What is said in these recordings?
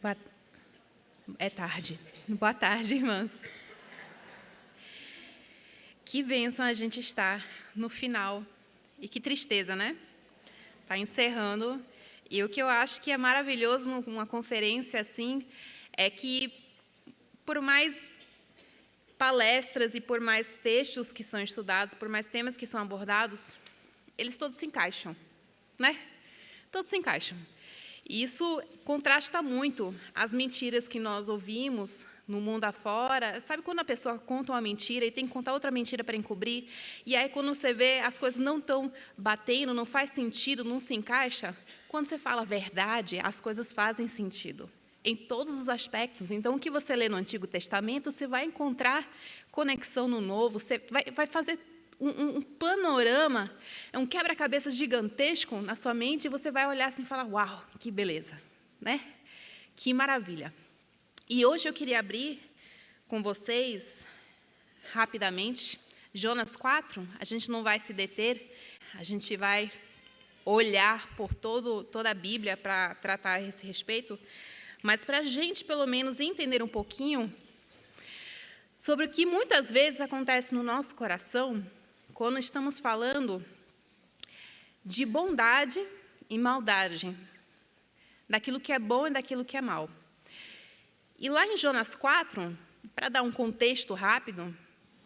Boa- É tarde. Boa tarde, irmãs. Que bênção a gente estar no final. E que tristeza, né? Está encerrando. E o que eu acho que é maravilhoso numa conferência assim é que, por mais palestras e por mais textos que são estudados, por mais temas que são abordados, eles todos se encaixam, né? Todos se encaixam. E isso contrasta muito as mentiras que nós ouvimos no mundo afora. Sabe quando a pessoa conta uma mentira e tem que contar outra mentira para encobrir? E aí, quando você vê as coisas não estão batendo, não faz sentido, não se encaixa, quando você fala a verdade, as coisas fazem sentido, em todos os aspectos. Então, o que você lê no Antigo Testamento, você vai encontrar conexão no Novo, você vai fazer um panorama, um quebra-cabeças gigantesco na sua mente, e você vai olhar assim e falar, uau, que beleza, né? Que maravilha. E hoje eu queria abrir com vocês, rapidamente, Jonas 4, a gente não vai se deter, a gente vai olhar por toda a Bíblia para tratar a esse respeito, mas para a gente, pelo menos, entender um pouquinho sobre o que muitas vezes acontece no nosso coração quando estamos falando de bondade e maldade, daquilo que é bom e daquilo que é mal. E lá em Jonas 4, para dar um contexto rápido,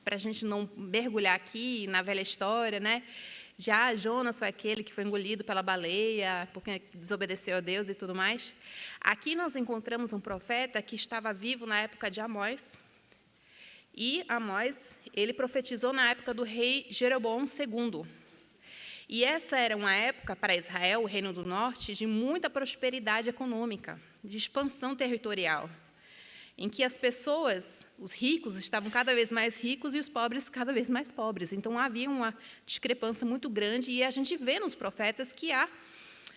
para a gente não mergulhar aqui na velha história, né? Já Jonas foi aquele que foi engolido pela baleia, porque desobedeceu a Deus e tudo mais. Aqui nós encontramos um profeta que estava vivo na época de Amós. E Amós, ele profetizou na época do rei Jeroboão II. E essa era uma época para Israel, o Reino do Norte, de muita prosperidade econômica, de expansão territorial, em que as pessoas, os ricos, estavam cada vez mais ricos e os pobres cada vez mais pobres. Então, havia uma discrepância muito grande, e a gente vê nos profetas que há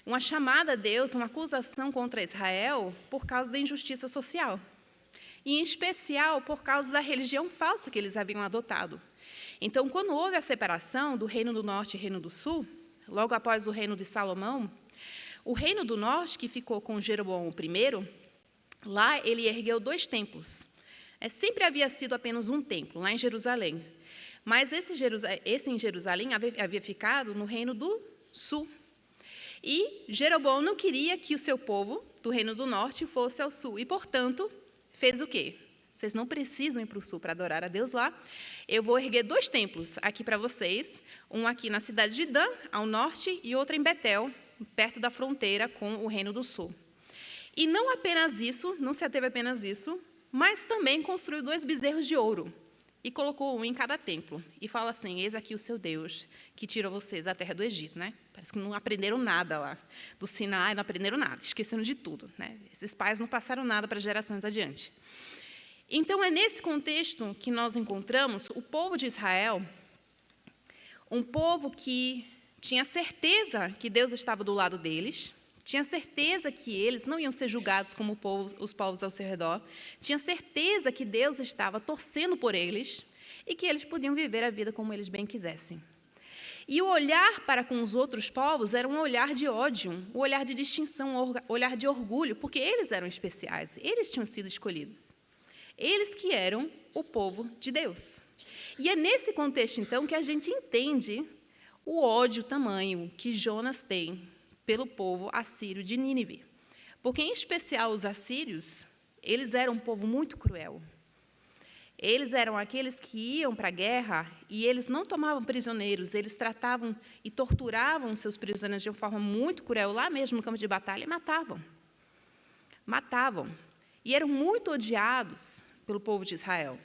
uma chamada a Deus, uma acusação contra Israel por causa da injustiça social. E, em especial, por causa da religião falsa que eles haviam adotado. Então, quando houve a separação do Reino do Norte e Reino do Sul, logo após o Reino de Salomão, o Reino do Norte, que ficou com Jeroboão I, lá ele ergueu 2 templos. Sempre havia sido apenas um templo, lá em Jerusalém. Mas esse em Jerusalém havia ficado no Reino do Sul. E Jeroboão não queria que o seu povo do Reino do Norte fosse ao Sul. E, portanto, fez o quê? Vocês não precisam ir para o sul para adorar a Deus lá. Eu vou erguer 2 templos aqui para vocês. Um aqui na cidade de Dan, ao norte, e outro em Betel, perto da fronteira com o Reino do Sul. E não apenas isso, não se ateve apenas isso, mas também construiu 2 bezerros de ouro e colocou um em cada templo. E fala assim, eis aqui o seu Deus, que tirou vocês da terra do Egito, né? Parece que não aprenderam nada lá. Do Sinai não aprenderam nada, esqueceram de tudo, né? Esses pais não passaram nada para gerações adiante. Então, é nesse contexto que nós encontramos o povo de Israel, um povo que tinha certeza que Deus estava do lado deles, tinha certeza que eles não iam ser julgados como os povos ao seu redor, tinha certeza que Deus estava torcendo por eles e que eles podiam viver a vida como eles bem quisessem. E o olhar para com os outros povos era um olhar de ódio, um olhar de distinção, um olhar de orgulho, porque eles eram especiais, eles tinham sido escolhidos. Eles que eram o povo de Deus. E é nesse contexto, então, que a gente entende o ódio tamanho que Jonas tem pelo povo assírio de Nínive. Porque, em especial, os assírios, eles eram um povo muito cruel. Eles eram aqueles que iam para a guerra e eles não tomavam prisioneiros, eles tratavam e torturavam seus prisioneiros de uma forma muito cruel, lá mesmo no campo de batalha, e matavam. Matavam. E eram muito odiados pelo povo de Israel.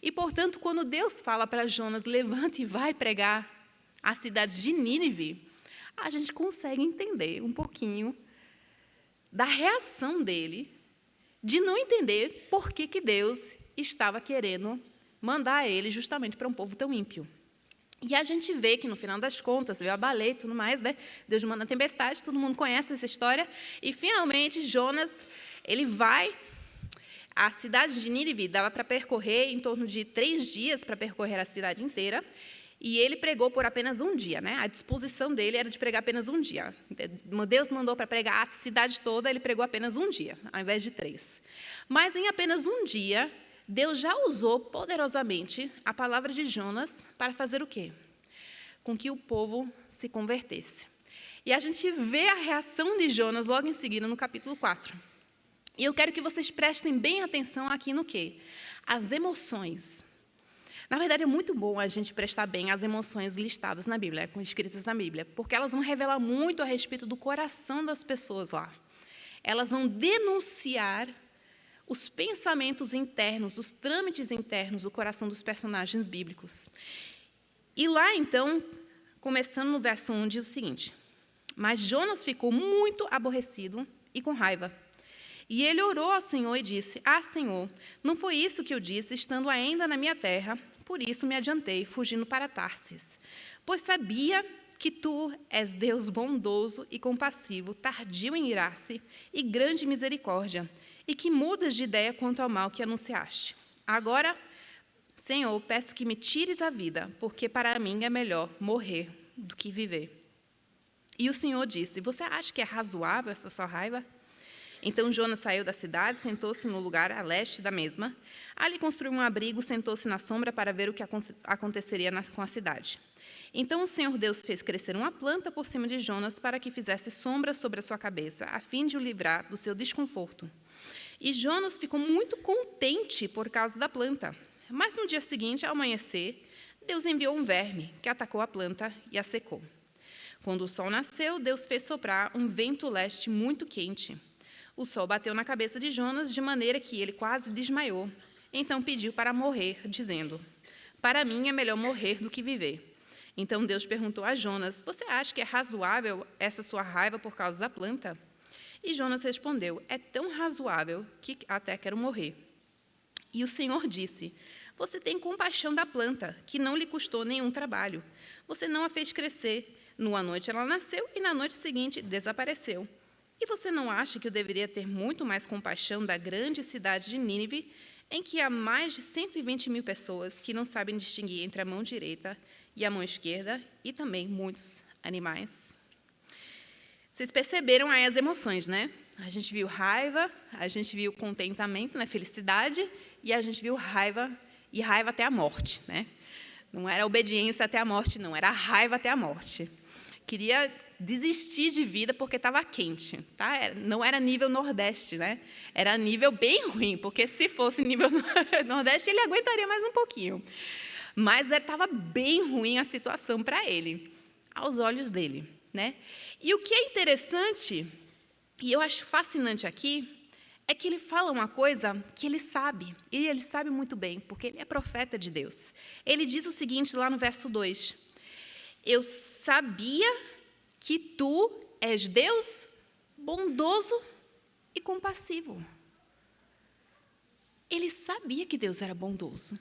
E, portanto, quando Deus fala para Jonas, levante e vai pregar a cidade de Nínive, a gente consegue entender um pouquinho da reação dele, de não entender por que Deus estava querendo mandar ele justamente para um povo tão ímpio. E a gente vê que, no final das contas, veio a baleia e tudo mais, né? Deus manda a tempestade, todo mundo conhece essa história, e, finalmente, Jonas, ele vai. A cidade de Nínive dava para percorrer em torno de 3 dias para percorrer a cidade inteira, E ele pregou por apenas um dia, né? A disposição dele era de pregar apenas um dia. Deus mandou para pregar a cidade toda, ele pregou apenas um dia, ao invés de 3. Mas em apenas um dia, Deus já usou poderosamente a palavra de Jonas para fazer o quê? Com que o povo se convertesse. E a gente vê a reação de Jonas logo em seguida no capítulo 4. E eu quero que vocês prestem bem atenção aqui no quê? As emoções. Na verdade, é muito bom a gente prestar bem as emoções listadas na Bíblia, escritas na Bíblia, porque elas vão revelar muito a respeito do coração das pessoas lá. Elas vão denunciar os pensamentos internos, os trâmites internos do coração dos personagens bíblicos. E lá, então, começando no verso 1, diz o seguinte: mas Jonas ficou muito aborrecido e com raiva. E ele orou ao Senhor e disse: ah, Senhor, não foi isso que eu disse, estando ainda na minha terra, por isso me adiantei, fugindo para Tarsis. Pois sabia que tu és Deus bondoso e compassivo, tardio em irar-se e grande misericórdia, e que mudas de ideia quanto ao mal que anunciaste. Agora, Senhor, peço que me tires a vida, porque para mim é melhor morrer do que viver. E o Senhor disse: você acha que é razoável essa sua raiva? Então Jonas saiu da cidade, sentou-se no lugar a leste da mesma. Ali construiu um abrigo, sentou-se na sombra para ver o que aconteceria com a cidade. Então o Senhor Deus fez crescer uma planta por cima de Jonas para que fizesse sombra sobre a sua cabeça, a fim de o livrar do seu desconforto. E Jonas ficou muito contente por causa da planta. Mas no dia seguinte, ao amanhecer, Deus enviou um verme que atacou a planta e a secou. Quando o sol nasceu, Deus fez soprar um vento leste muito quente. O sol bateu na cabeça de Jonas de maneira que ele quase desmaiou. Então pediu para morrer, dizendo: para mim é melhor morrer do que viver. Então Deus perguntou a Jonas: você acha que é razoável essa sua raiva por causa da planta? E Jonas respondeu: é tão razoável que até quero morrer. E o Senhor disse: você tem compaixão da planta, que não lhe custou nenhum trabalho. Você não a fez crescer. Numa noite ela nasceu e na noite seguinte desapareceu. E você não acha que eu deveria ter muito mais compaixão da grande cidade de Nínive, em que há mais de 120.000 pessoas que não sabem distinguir entre a mão direita e a mão esquerda, e também muitos animais? Vocês perceberam aí as emoções, né? A gente viu raiva, a gente viu contentamento, né? Felicidade, e a gente viu raiva, e raiva até a morte, né? Não era obediência até a morte, não, era raiva até a morte. Queria desistir de vida porque estava quente, tá? Não era nível Nordeste, né? Era nível bem ruim, porque se fosse nível Nordeste, ele aguentaria mais um pouquinho. Mas estava bem ruim a situação para ele, aos olhos dele, né? E o que é interessante, e eu acho fascinante aqui, é que ele fala uma coisa que ele sabe, e ele sabe muito bem, porque ele é profeta de Deus. Ele diz o seguinte lá no verso 2: eu sabia que tu és Deus bondoso e compassivo. Ele sabia que Deus era bondoso.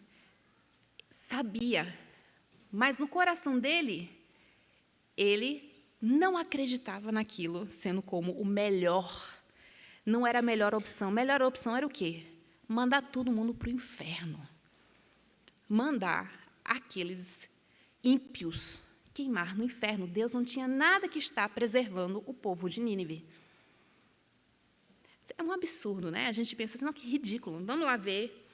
Sabia. Mas no coração dele, ele não acreditava naquilo sendo como o melhor. Não era a melhor opção. A melhor opção era o quê? Mandar todo mundo para o inferno. Mandar aqueles ímpios queimar no inferno. Deus não tinha nada que estar preservando o povo de Nínive. É um absurdo, né? A gente pensa assim, não, que ridículo. Vamos lá ver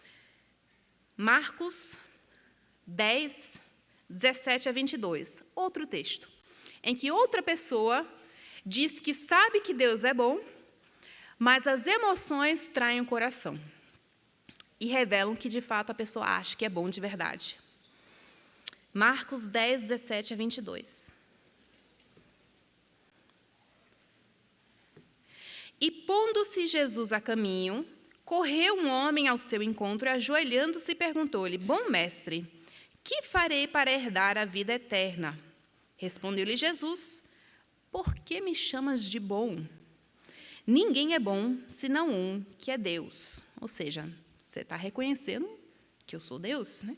Marcos 10, 17 a 22. Outro texto, em que outra pessoa diz que sabe que Deus é bom, mas as emoções traem o coração e revelam que, de fato, a pessoa acha que é bom de verdade. Marcos 10, 17 a 22. E pondo-se Jesus a caminho, correu um homem ao seu encontro e, ajoelhando-se, perguntou-lhe: bom mestre, que farei para herdar a vida eterna? Respondeu-lhe Jesus: por que me chamas de bom? Ninguém é bom, senão um, que é Deus. Ou seja, você está reconhecendo que eu sou Deus, né?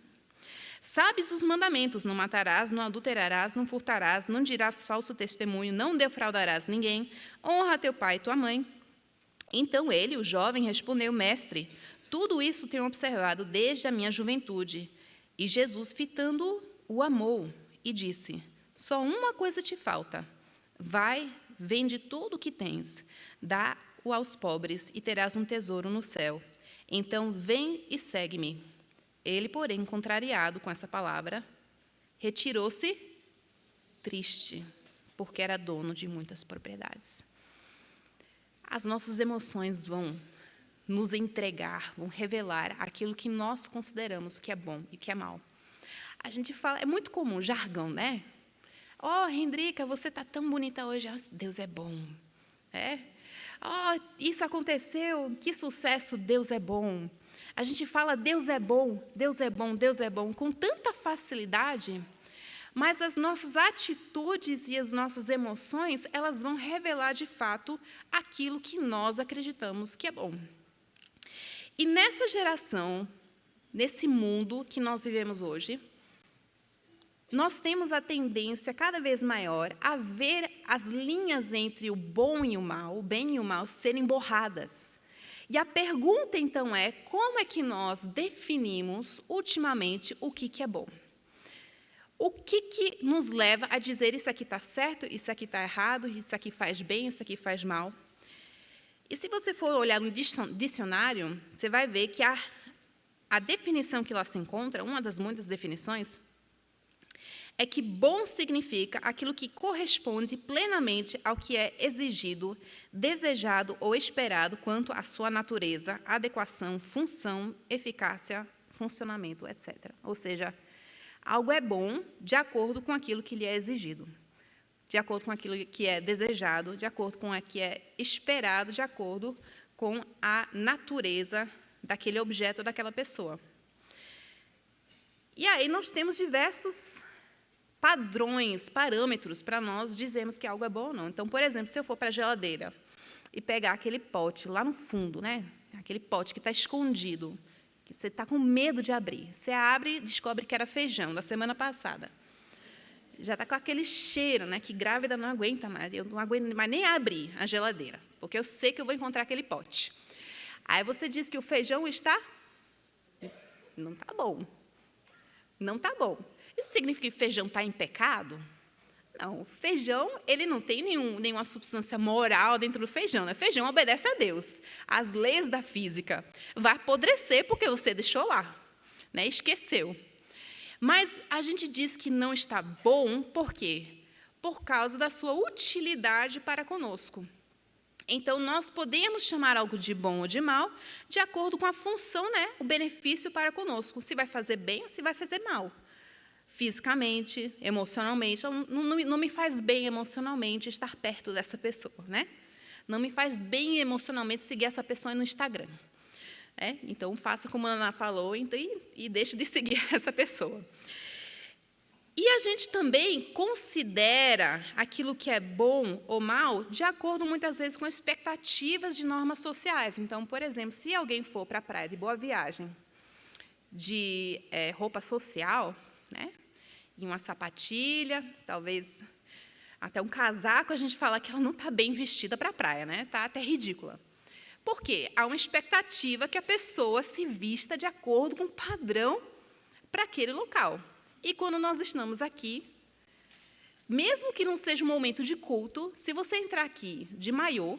Sabes os mandamentos: não matarás, não adulterarás, não furtarás, não dirás falso testemunho, não defraudarás ninguém, honra teu pai e tua mãe. Então ele, o jovem, respondeu: mestre, tudo isso tenho observado desde a minha juventude. E Jesus, fitando-o, o amou e disse: só uma coisa te falta. Vai, vende tudo o que tens, dá-o aos pobres e terás um tesouro no céu. Então vem e segue-me. Ele, porém, contrariado com essa palavra, retirou-se triste, porque era dono de muitas propriedades. As nossas emoções vão nos entregar, vão revelar aquilo que nós consideramos que é bom e que é mal. A gente fala, é muito comum, jargão, né? Oh, Hendrika, você está tão bonita hoje. Oh, Deus é bom. É? Oh, isso aconteceu, que sucesso, Deus é bom. A gente fala, Deus é bom, Deus é bom, Deus é bom, com tanta facilidade, mas as nossas atitudes e as nossas emoções, elas vão revelar, de fato, aquilo que nós acreditamos que é bom. E nessa geração, nesse mundo que nós vivemos hoje, nós temos a tendência cada vez maior a ver as linhas entre o bom e o mal, o bem e o mal, serem borradas. E a pergunta, então, é como é que nós definimos, ultimamente, o que é bom? O que nos leva a dizer isso aqui está certo, isso aqui está errado, isso aqui faz bem, isso aqui faz mal? E se você for olhar no dicionário, você vai ver que a definição que lá se encontra, uma das muitas definições, é que bom significa aquilo que corresponde plenamente ao que é exigido, desejado ou esperado quanto à sua natureza, adequação, função, eficácia, funcionamento, etc. Ou seja, algo é bom de acordo com aquilo que lhe é exigido, de acordo com aquilo que é desejado, de acordo com o que é esperado, de acordo com a natureza daquele objeto ou daquela pessoa. E aí nós temos diversos padrões, parâmetros para nós dizermos que algo é bom ou não. Então, por exemplo, se eu for para a geladeira e pegar aquele pote lá no fundo, né? Aquele pote que está escondido, que você está com medo de abrir. Você abre e descobre que era feijão da semana passada. Já está com aquele cheiro, né? Que grávida não aguenta mais. Eu não aguento mais nem abrir a geladeira, porque eu sei que eu vou encontrar aquele pote. Aí você diz que o feijão está... Não está bom. Não está bom. Isso significa que o feijão está em pecado? Não, o feijão ele não tem nenhuma substância moral dentro do feijão. Né? O feijão obedece a Deus, às leis da física. Vai apodrecer porque você deixou lá, né? Esqueceu. Mas a gente diz que não está bom, por quê? Por causa da sua utilidade para conosco. Então, nós podemos chamar algo de bom ou de mal de acordo com a função, né? O benefício para conosco. Se vai fazer bem ou se vai fazer mal. Fisicamente, emocionalmente, não me faz bem emocionalmente estar perto dessa pessoa, né? Não me faz bem emocionalmente seguir essa pessoa no Instagram. Então, faça como a Ana falou e deixe de seguir essa pessoa. E a gente também considera aquilo que é bom ou mal de acordo, muitas vezes, com expectativas de normas sociais. Então, por exemplo, se alguém for para a praia de Boa Viagem de roupa social, né? E uma sapatilha, talvez até um casaco, a gente fala que ela não está bem vestida para a praia, né? Está até ridícula. Por quê? Há uma expectativa que a pessoa se vista de acordo com o padrão para aquele local. E quando nós estamos aqui, mesmo que não seja um momento de culto, se você entrar aqui de maiô,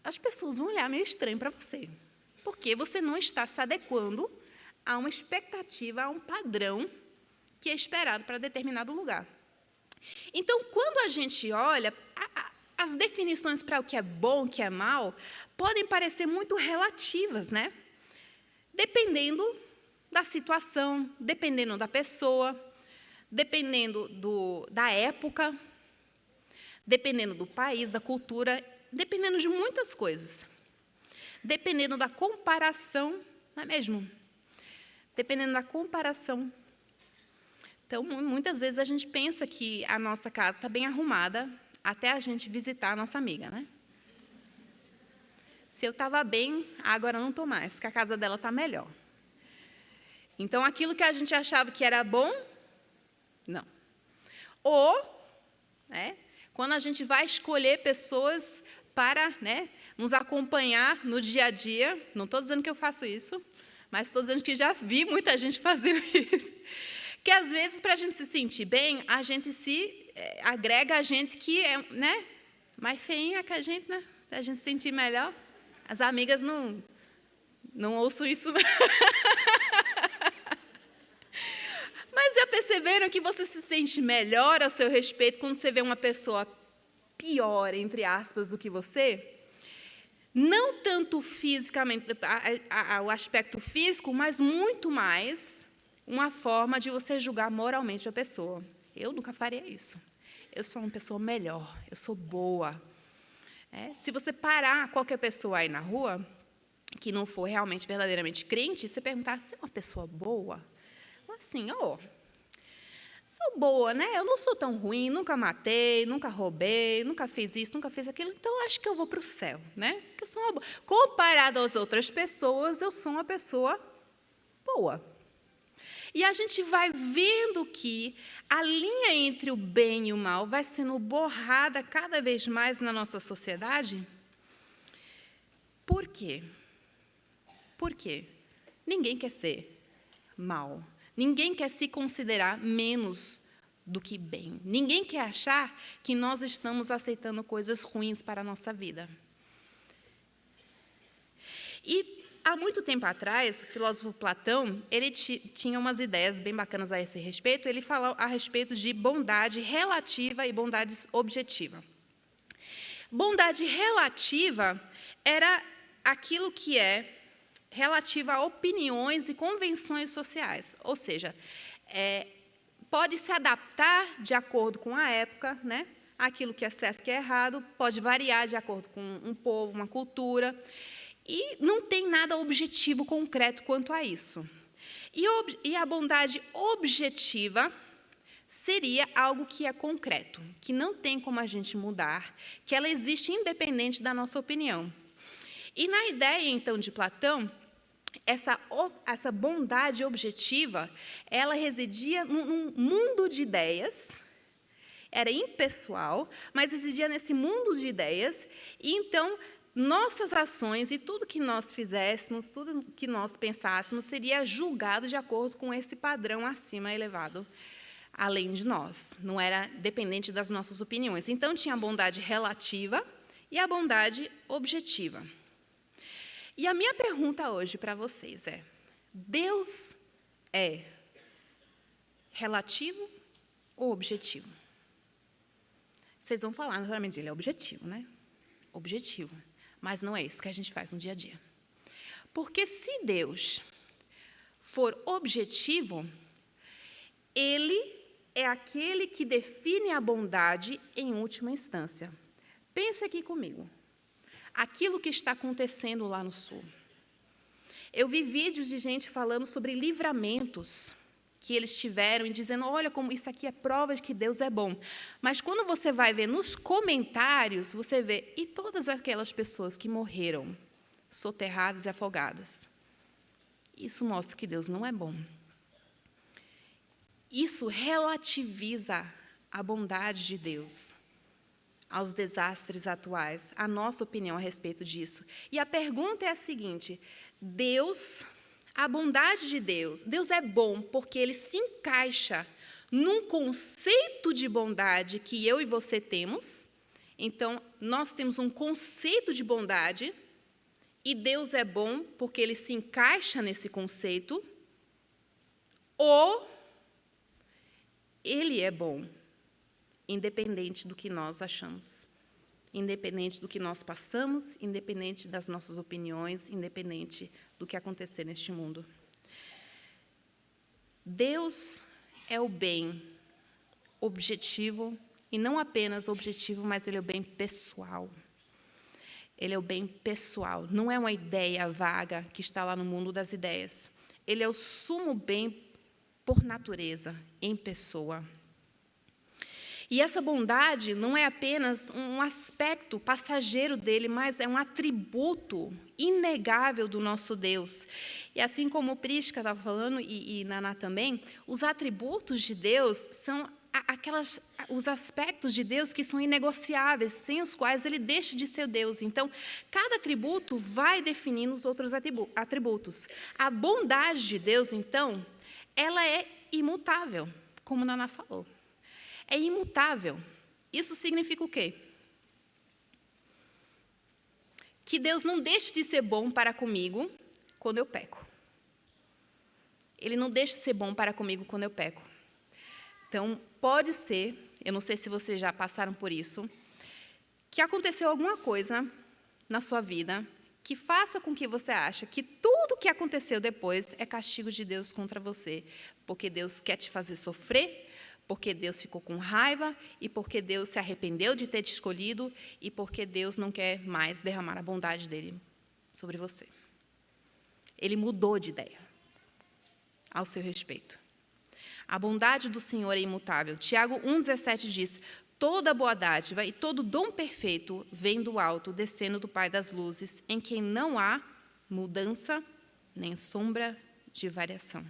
as pessoas vão olhar meio estranho para você, porque você não está se adequando a uma expectativa, a um padrão que é esperado para determinado lugar. Então, quando a gente olha, as definições para o que é bom, o que é mal, podem parecer muito relativas, né? Dependendo da situação, dependendo da pessoa, dependendo da época, dependendo do país, da cultura, dependendo de muitas coisas. Dependendo da comparação, não é mesmo? Dependendo da comparação. Então, muitas vezes a gente pensa que a nossa casa está bem arrumada até a gente visitar a nossa amiga, né? Se eu estava bem, agora não estou mais, porque a casa dela está melhor. Então, aquilo que a gente achava que era bom, não. Ou, quando a gente vai escolher pessoas para nos acompanhar no dia a dia, não estou dizendo que eu faço isso, mas estou dizendo que já vi muita gente fazer isso. Que às vezes, para a gente se sentir bem, a gente agrega a gente que é, né, mais feinha que a gente, né? Para a gente se sentir melhor. As amigas não ouçam isso. Mas já perceberam que você se sente melhor a seu respeito quando você vê uma pessoa pior, entre aspas, do que você? Não tanto fisicamente, o aspecto físico, mas muito mais uma forma de você julgar moralmente a pessoa. Eu nunca faria isso. Eu sou uma pessoa melhor, eu sou boa. Se você parar qualquer pessoa aí na rua, que não for realmente, verdadeiramente crente, você perguntar, você é uma pessoa boa? Assim, sou boa, né? Eu não sou tão ruim, nunca matei, nunca roubei, nunca fiz isso, nunca fiz aquilo, então acho que eu vou para o céu, né? Porque eu sou uma boa. Comparado às outras pessoas, eu sou uma pessoa boa. E a gente vai vendo que a linha entre o bem e o mal vai sendo borrada cada vez mais na nossa sociedade. Por quê? Por quê? Ninguém quer ser mal. Ninguém quer se considerar menos do que bem. Ninguém quer achar que nós estamos aceitando coisas ruins para a nossa vida. E, há muito tempo atrás, o filósofo Platão, ele tinha umas ideias bem bacanas a esse respeito. Ele falou a respeito de bondade relativa e bondade objetiva. Bondade relativa era aquilo que é relativa a opiniões e convenções sociais, ou seja, pode se adaptar de acordo com a época, né? Aquilo que é certo e que é errado, pode variar de acordo com um povo, uma cultura, e não tem nada objetivo, concreto quanto a isso. E a bondade objetiva seria algo que é concreto, que não tem como a gente mudar, que ela existe independente da nossa opinião. E na ideia, então, de Platão, essa bondade objetiva, ela residia num mundo de ideias, era impessoal, mas residia nesse mundo de ideias, e então nossas ações e tudo que nós fizéssemos, tudo que nós pensássemos, seria julgado de acordo com esse padrão acima elevado, além de nós, não era dependente das nossas opiniões. Então, tinha a bondade relativa e a bondade objetiva. E a minha pergunta hoje para vocês é: Deus é relativo ou objetivo? Vocês vão falar, naturalmente, ele é objetivo, né? Objetivo. Mas não é isso que a gente faz no dia a dia. Porque se Deus for objetivo, ele é aquele que define a bondade em última instância. Pense aqui comigo. Aquilo que está acontecendo lá no sul. Eu vi vídeos de gente falando sobre livramentos que eles tiveram e dizendo, olha como isso aqui é prova de que Deus é bom. Mas quando você vai ver nos comentários, você vê, e todas aquelas pessoas que morreram, soterradas e afogadas? Isso mostra que Deus não é bom. Isso relativiza a bondade de Deus aos desastres atuais, a nossa opinião a respeito disso. E a pergunta é a seguinte: a bondade de Deus, Deus é bom porque Ele se encaixa num conceito de bondade que eu e você temos. Então, nós temos um conceito de bondade e Deus é bom porque Ele se encaixa nesse conceito, ou Ele é bom independente do que nós achamos, independente do que nós passamos, independente das nossas opiniões, independente do que acontecer neste mundo. Deus é o bem objetivo, e não apenas objetivo, mas Ele é o bem pessoal. Ele é o bem pessoal, não é uma ideia vaga que está lá no mundo das ideias. Ele é o sumo bem por natureza, em pessoa. E essa bondade não é apenas um aspecto passageiro dele, mas é um atributo inegável do nosso Deus. E assim como o Prisca estava falando, e Naná também, os atributos de Deus são os aspectos de Deus que são inegociáveis, sem os quais ele deixa de ser Deus. Então, cada atributo vai definindo os outros atributos. A bondade de Deus, então, ela é imutável, como Naná falou. É imutável. Isso significa o quê? Que Deus não deixa de ser bom para comigo quando eu peco. Ele não deixa de ser bom para comigo quando eu peco. Então, pode ser, eu não sei se vocês já passaram por isso, que aconteceu alguma coisa na sua vida que faça com que você ache que tudo que aconteceu depois é castigo de Deus contra você, porque Deus quer te fazer sofrer, porque Deus ficou com raiva, e porque Deus se arrependeu de ter te escolhido, e porque Deus não quer mais derramar a bondade dele sobre você. Ele mudou de ideia ao seu respeito. A bondade do Senhor é imutável. Tiago 1,17 diz: toda boa dádiva e todo dom perfeito vem do alto, descendo do Pai das luzes, em quem não há mudança nem sombra de variação.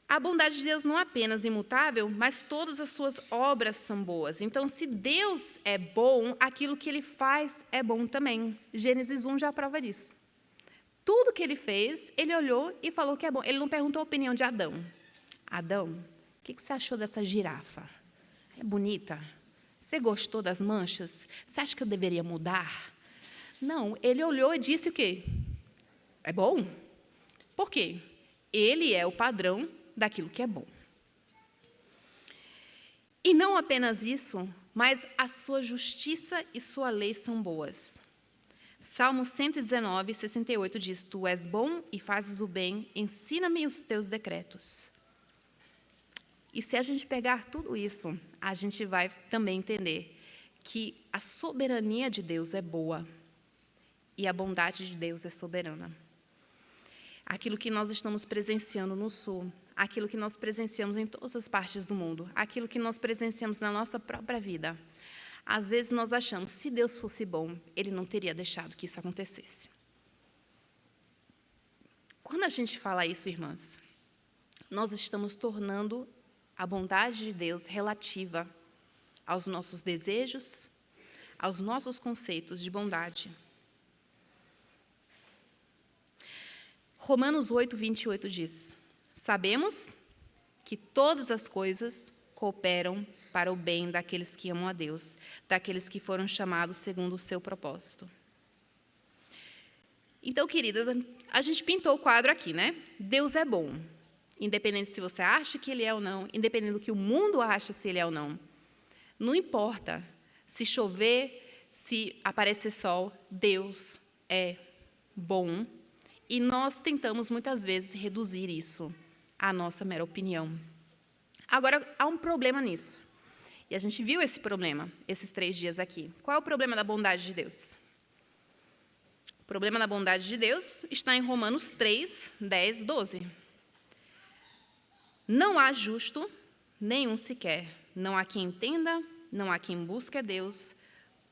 A bondade de Deus não é apenas imutável, mas todas as suas obras são boas. Então, se Deus é bom, aquilo que Ele faz é bom também. Gênesis 1 já prova disso. Tudo que Ele fez, Ele olhou e falou que é bom. Ele não perguntou a opinião de Adão. Adão, o que você achou dessa girafa? É bonita? Você gostou das manchas? Você acha que eu deveria mudar? Não, Ele olhou e disse o quê? É bom? Por quê? Ele é o padrão daquilo que é bom. E não apenas isso, mas a sua justiça e sua lei são boas. Salmo 119, 68 diz: tu és bom e fazes o bem, ensina-me os teus decretos. E se a gente pegar tudo isso, a gente vai também entender que a soberania de Deus é boa e a bondade de Deus é soberana. Aquilo que nós estamos presenciando no Sul, aquilo que nós presenciamos em todas as partes do mundo, aquilo que nós presenciamos na nossa própria vida. Às vezes nós achamos, se Deus fosse bom, Ele não teria deixado que isso acontecesse. Quando a gente fala isso, irmãs, nós estamos tornando a bondade de Deus relativa aos nossos desejos, aos nossos conceitos de bondade. Romanos 8, 28 diz: sabemos que todas as coisas cooperam para o bem daqueles que amam a Deus, daqueles que foram chamados segundo o seu propósito. Então, queridas, a gente pintou o quadro aqui, né? Deus é bom, independente se você acha que Ele é ou não, independente do que o mundo acha se Ele é ou não. Não importa se chover, se aparecer sol, Deus é bom. E nós tentamos, muitas vezes, reduzir isso à nossa mera opinião. Agora, há um problema nisso. E a gente viu esse problema, esses 3 dias aqui. Qual é o problema da bondade de Deus? O problema da bondade de Deus está em Romanos 3, 10, 12. Não há justo, nenhum sequer. Não há quem entenda, não há quem busque a Deus.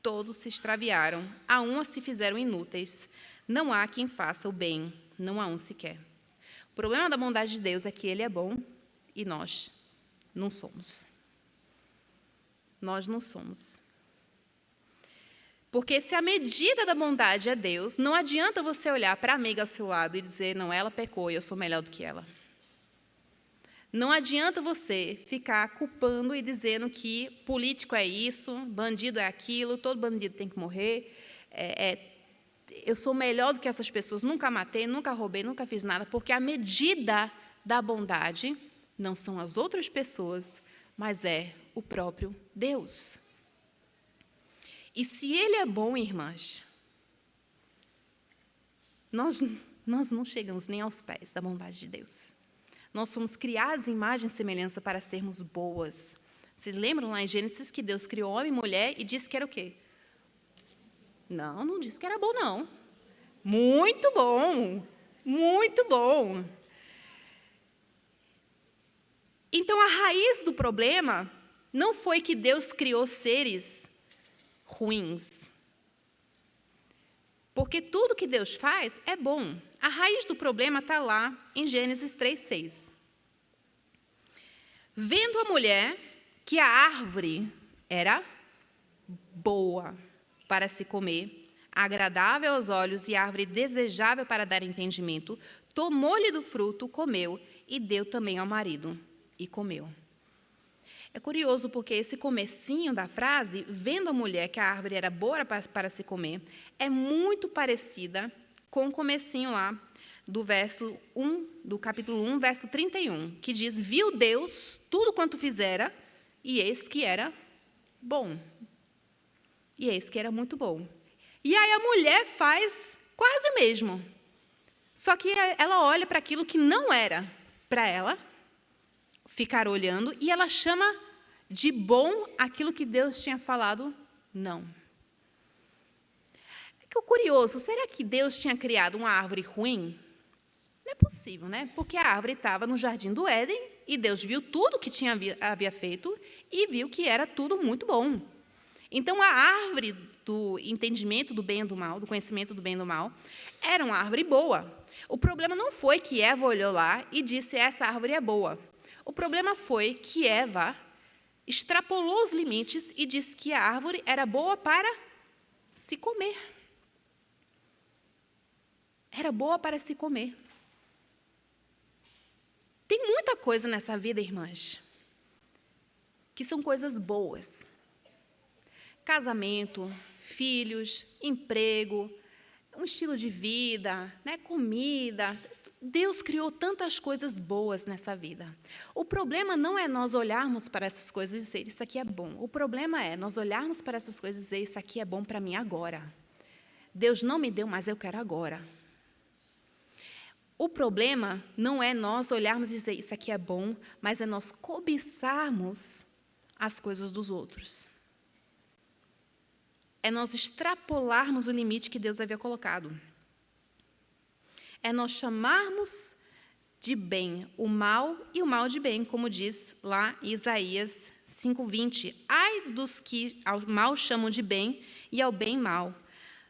Todos se extraviaram, a uns se fizeram inúteis. Não há quem faça o bem, não há um sequer. O problema da bondade de Deus é que Ele é bom e nós não somos. Nós não somos. Porque se a medida da bondade é Deus, não adianta você olhar para a amiga ao seu lado e dizer, não, ela pecou e eu sou melhor do que ela. Não adianta você ficar culpando e dizendo que político é isso, bandido é aquilo, todo bandido tem que morrer, eu sou melhor do que essas pessoas, nunca matei, nunca roubei, nunca fiz nada, porque a medida da bondade não são as outras pessoas, mas é o próprio Deus. E se Ele é bom, irmãs, nós não chegamos nem aos pés da bondade de Deus. Nós fomos criados em imagem e semelhança para sermos boas. Vocês lembram lá em Gênesis que Deus criou homem e mulher e disse que era o quê? Não disse que era bom, não. Muito bom, muito bom. Então, a raiz do problema não foi que Deus criou seres ruins. Porque tudo que Deus faz é bom. A raiz do problema está lá em Gênesis 3:6. Vendo a mulher que a árvore era boa para se comer, agradável aos olhos e árvore desejável para dar entendimento, tomou-lhe do fruto, comeu e deu também ao marido, e comeu. É curioso porque esse comecinho da frase, vendo a mulher que a árvore era boa para se comer, é muito parecida com o comecinho lá do verso 1, do capítulo 1, verso 31, que diz: viu Deus tudo quanto fizera, e eis que era bom. E eis que era muito bom. E aí a mulher faz quase o mesmo. Só que ela olha para aquilo que não era para ela ficar olhando, e ela chama de bom aquilo que Deus tinha falado não. É que o curioso, será que Deus tinha criado uma árvore ruim? Não é possível, né? Porque a árvore estava no jardim do Éden, e Deus viu tudo que havia feito, e viu que era tudo muito bom. Então, a árvore do entendimento do bem e do mal, do conhecimento do bem e do mal, era uma árvore boa. O problema não foi que Eva olhou lá e disse: essa árvore é boa. O problema foi que Eva extrapolou os limites e disse que a árvore era boa para se comer. Era boa para se comer. Tem muita coisa nessa vida, irmãs, que são coisas boas. Casamento, filhos, emprego, um estilo de vida, né, comida. Deus criou tantas coisas boas nessa vida. O problema não é nós olharmos para essas coisas e dizer: isso aqui é bom. O problema é nós olharmos para essas coisas e dizer: isso aqui é bom para mim agora. Deus não me deu, mas eu quero agora. O problema não é nós olharmos e dizer: isso aqui é bom, mas é nós cobiçarmos as coisas dos outros. É nós extrapolarmos o limite que Deus havia colocado. É nós chamarmos de bem o mal e o mal de bem, como diz lá em Isaías 5:20. Ai dos que ao mal chamam de bem e ao bem mal,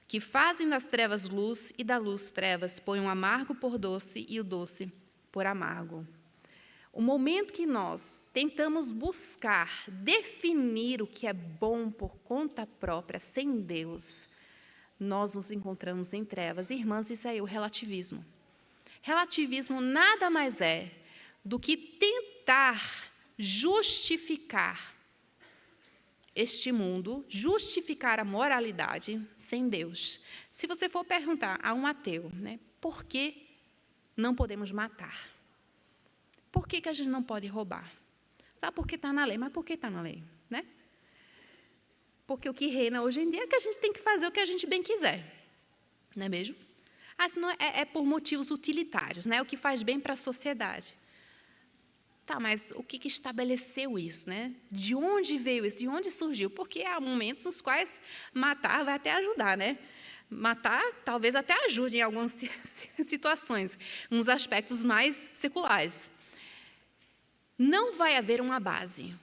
que fazem das trevas luz e da luz trevas, põem o amargo por doce e o doce por amargo. O momento que nós tentamos buscar definir o que é bom por conta própria, sem Deus, nós nos encontramos em trevas. Irmãs, isso é o relativismo. Relativismo nada mais é do que tentar justificar este mundo, justificar a moralidade sem Deus. Se você for perguntar a um ateu, né, por que não podemos matar? Por que a gente não pode roubar? Sabe por que está na lei? Mas por que está na lei? Né? Porque o que reina hoje em dia é que a gente tem que fazer o que a gente bem quiser. Não é mesmo? Senão é por motivos utilitários, né? O que faz bem para a sociedade. Tá, mas o que estabeleceu isso? Né? De onde veio isso? De onde surgiu? Porque há momentos nos quais matar vai até ajudar, né? Matar talvez até ajude em algumas situações, nos aspectos mais seculares. Não vai haver uma base.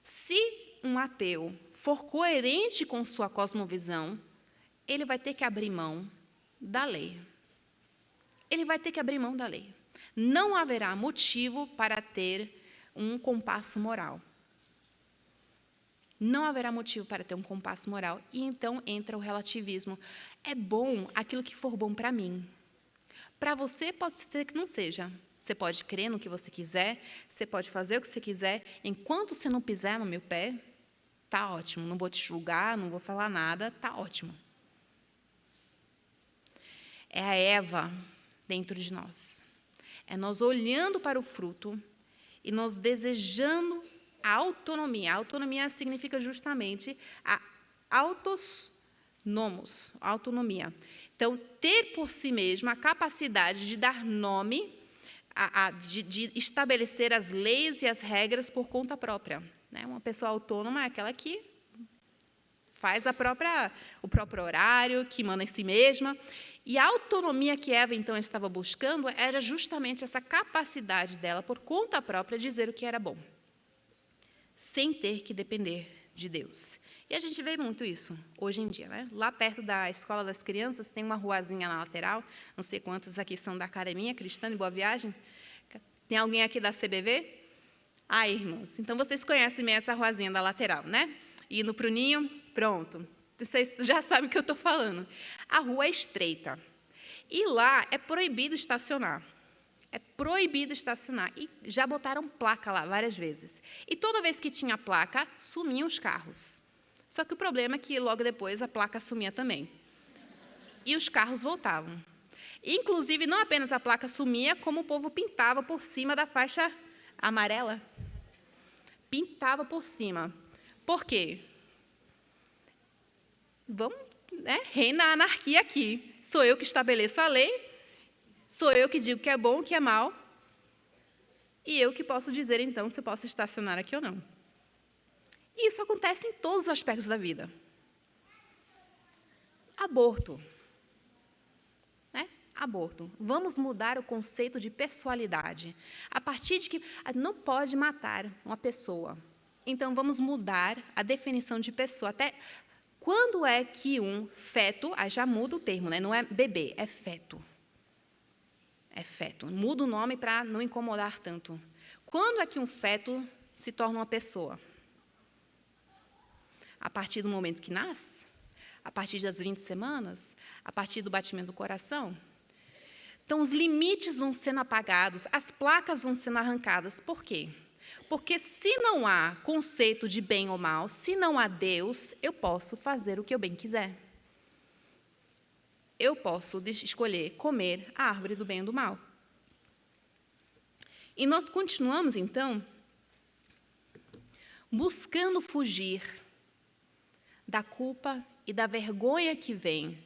Se um ateu for coerente com sua cosmovisão, ele vai ter que abrir mão da lei. Ele vai ter que abrir mão da lei. Não haverá motivo para ter um compasso moral. Não haverá motivo para ter um compasso moral. E então entra o relativismo. É bom aquilo que for bom para mim. Para você pode ser que não seja. Você pode crer no que você quiser, você pode fazer o que você quiser. Enquanto você não pisar no meu pé, está ótimo. Não vou te julgar, não vou falar nada, está ótimo. É a Eva dentro de nós. É nós olhando para o fruto e nós desejando a autonomia. A autonomia significa justamente a autonomos, autonomia. Então, ter por si mesmo a capacidade de dar nome, de estabelecer as leis e as regras por conta própria. Né? Uma pessoa autônoma é aquela que faz o próprio horário, que manda em si mesma. E a autonomia que Eva, então, estava buscando era justamente essa capacidade dela, por conta própria, dizer o que era bom, sem ter que depender de Deus. E a gente vê muito isso hoje em dia. Né? Lá perto da Escola das Crianças, tem uma ruazinha na lateral, não sei quantos aqui são da Academia Cristã de Boa Viagem. Tem alguém aqui da CBV? Irmãos, então vocês conhecem bem essa ruazinha da lateral, né? Indo para o ninho, pronto. Vocês já sabem o que eu estou falando. A rua é estreita. E lá é proibido estacionar. É proibido estacionar. E já botaram placa lá várias vezes. E toda vez que tinha placa, sumiam os carros. Só que o problema é que logo depois a placa sumia também. E os carros voltavam. Inclusive, não apenas a placa sumia, como o povo pintava por cima da faixa amarela. Pintava por cima. Por quê? Vamos, reina a anarquia aqui. Sou eu que estabeleço a lei, sou eu que digo que é bom, que é mal, e eu que posso dizer, então, se eu posso estacionar aqui ou não. E isso acontece em todos os aspectos da vida. Aborto. Aborto. Vamos mudar o conceito de pessoalidade. A partir de que não pode matar uma pessoa. Então, vamos mudar a definição de pessoa. Até quando é que um feto, aí já muda o termo, não é bebê, é feto. É feto. Muda o nome para não incomodar tanto. Quando é que um feto se torna uma pessoa? A partir do momento que nasce? A partir das 20 semanas? A partir do batimento do coração? Então, os limites vão sendo apagados, as placas vão sendo arrancadas. Por quê? Porque se não há conceito de bem ou mal, se não há Deus, eu posso fazer o que eu bem quiser. Eu posso escolher comer a árvore do bem e do mal. E nós continuamos, então, buscando fugir da culpa e da vergonha que vem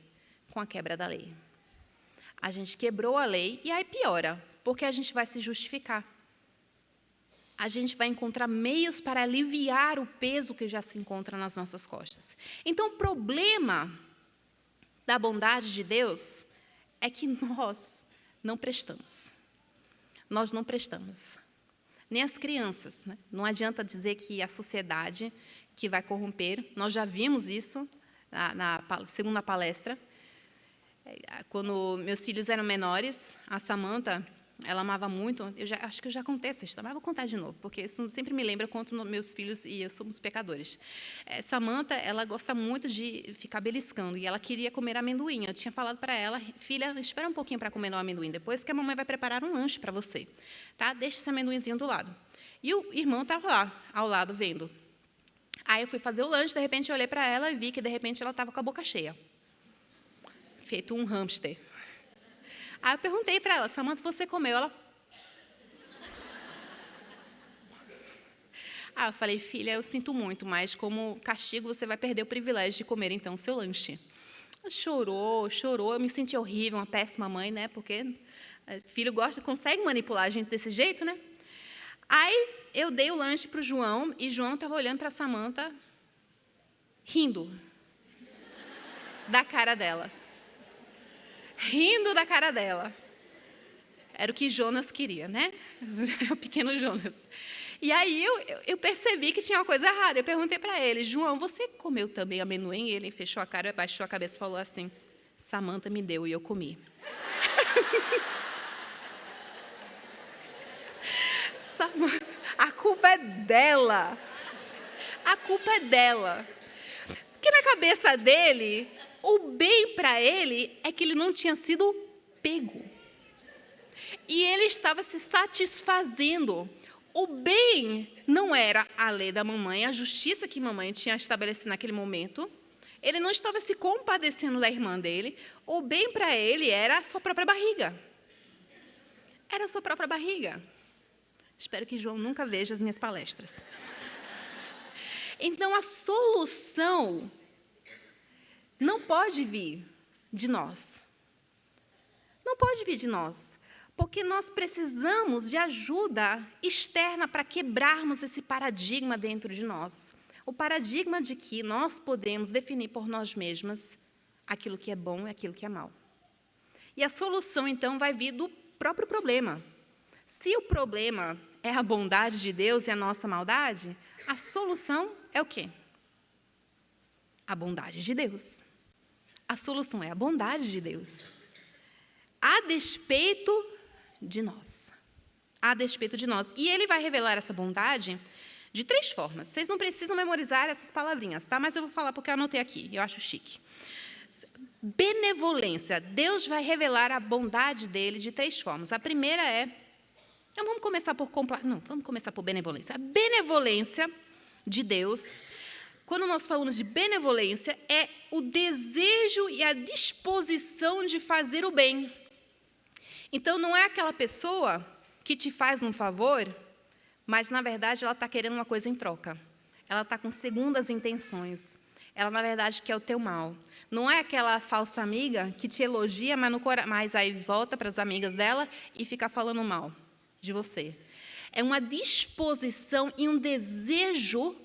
com a quebra da lei. A gente quebrou a lei e aí piora, porque a gente vai se justificar. A gente vai encontrar meios para aliviar o peso que já se encontra nas nossas costas. Então, o problema da bondade de Deus é que nós não prestamos. Nós não prestamos. Nem as crianças. Não adianta dizer que a sociedade que vai corromper. Nós já vimos isso na segunda palestra. Quando meus filhos eram menores, a Samantha, ela amava muito, acho que eu já contei essa história, mas vou contar de novo, porque isso sempre me lembra quanto meus filhos e eu somos pecadores. Samantha, ela gosta muito de ficar beliscando, e ela queria comer amendoim. Eu tinha falado para ela, filha, espera um pouquinho para comer o amendoim, depois que a mamãe vai preparar um lanche para você. Tá? Deixa esse amendoinzinho do lado. E o irmão estava lá, ao lado, vendo. Aí eu fui fazer o lanche, de repente eu olhei para ela e vi que, de repente, ela estava com a boca cheia. Feito um hamster. Aí eu perguntei para ela, Samantha, você comeu? Ela... eu falei, filha, eu sinto muito, mas como castigo você vai perder o privilégio de comer, então, o seu lanche. Ela chorou, eu me senti horrível, uma péssima mãe, né? Porque filho consegue manipular a gente desse jeito, né? Aí eu dei o lanche para o João, e João estava olhando para a Samantha, rindo da cara dela. Rindo da cara dela. Era o que Jonas queria, né? O pequeno Jonas. E aí eu percebi que tinha uma coisa errada. Eu perguntei para ele, João, você comeu também amendoim? E ele fechou a cara, baixou a cabeça e falou assim, Samantha me deu e eu comi. A culpa é dela. A culpa é dela. Porque na cabeça dele... o bem para ele é que ele não tinha sido pego. E ele estava se satisfazendo. O bem não era a lei da mamãe, a justiça que a mamãe tinha estabelecido naquele momento. Ele não estava se compadecendo da irmã dele. O bem para ele era a sua própria barriga. Era a sua própria barriga. Espero que João nunca veja as minhas palestras. Então, a solução não pode vir de nós. Não pode vir de nós, porque nós precisamos de ajuda externa para quebrarmos esse paradigma dentro de nós. O paradigma de que nós podemos definir por nós mesmas aquilo que é bom e aquilo que é mal. E a solução, então, vai vir do próprio problema. Se o problema é a bondade de Deus e a nossa maldade, a solução é o quê? A bondade de Deus. A solução é a bondade de Deus, a despeito de nós. A despeito de nós. E ele vai revelar essa bondade de 3 formas. Vocês não precisam memorizar essas palavrinhas, tá? Mas eu vou falar porque eu anotei aqui, eu acho chique. Benevolência. Deus vai revelar a bondade dele de 3 formas. A primeira é Então, vamos começar por benevolência. A benevolência de Deus, quando nós falamos de benevolência, é o desejo e a disposição de fazer o bem. Então, não é aquela pessoa que te faz um favor, mas, na verdade, ela está querendo uma coisa em troca. Ela está com segundas intenções. Ela, na verdade, quer o teu mal. Não é aquela falsa amiga que te elogia, mas aí volta para as amigas dela e fica falando mal de você. É uma disposição e um desejo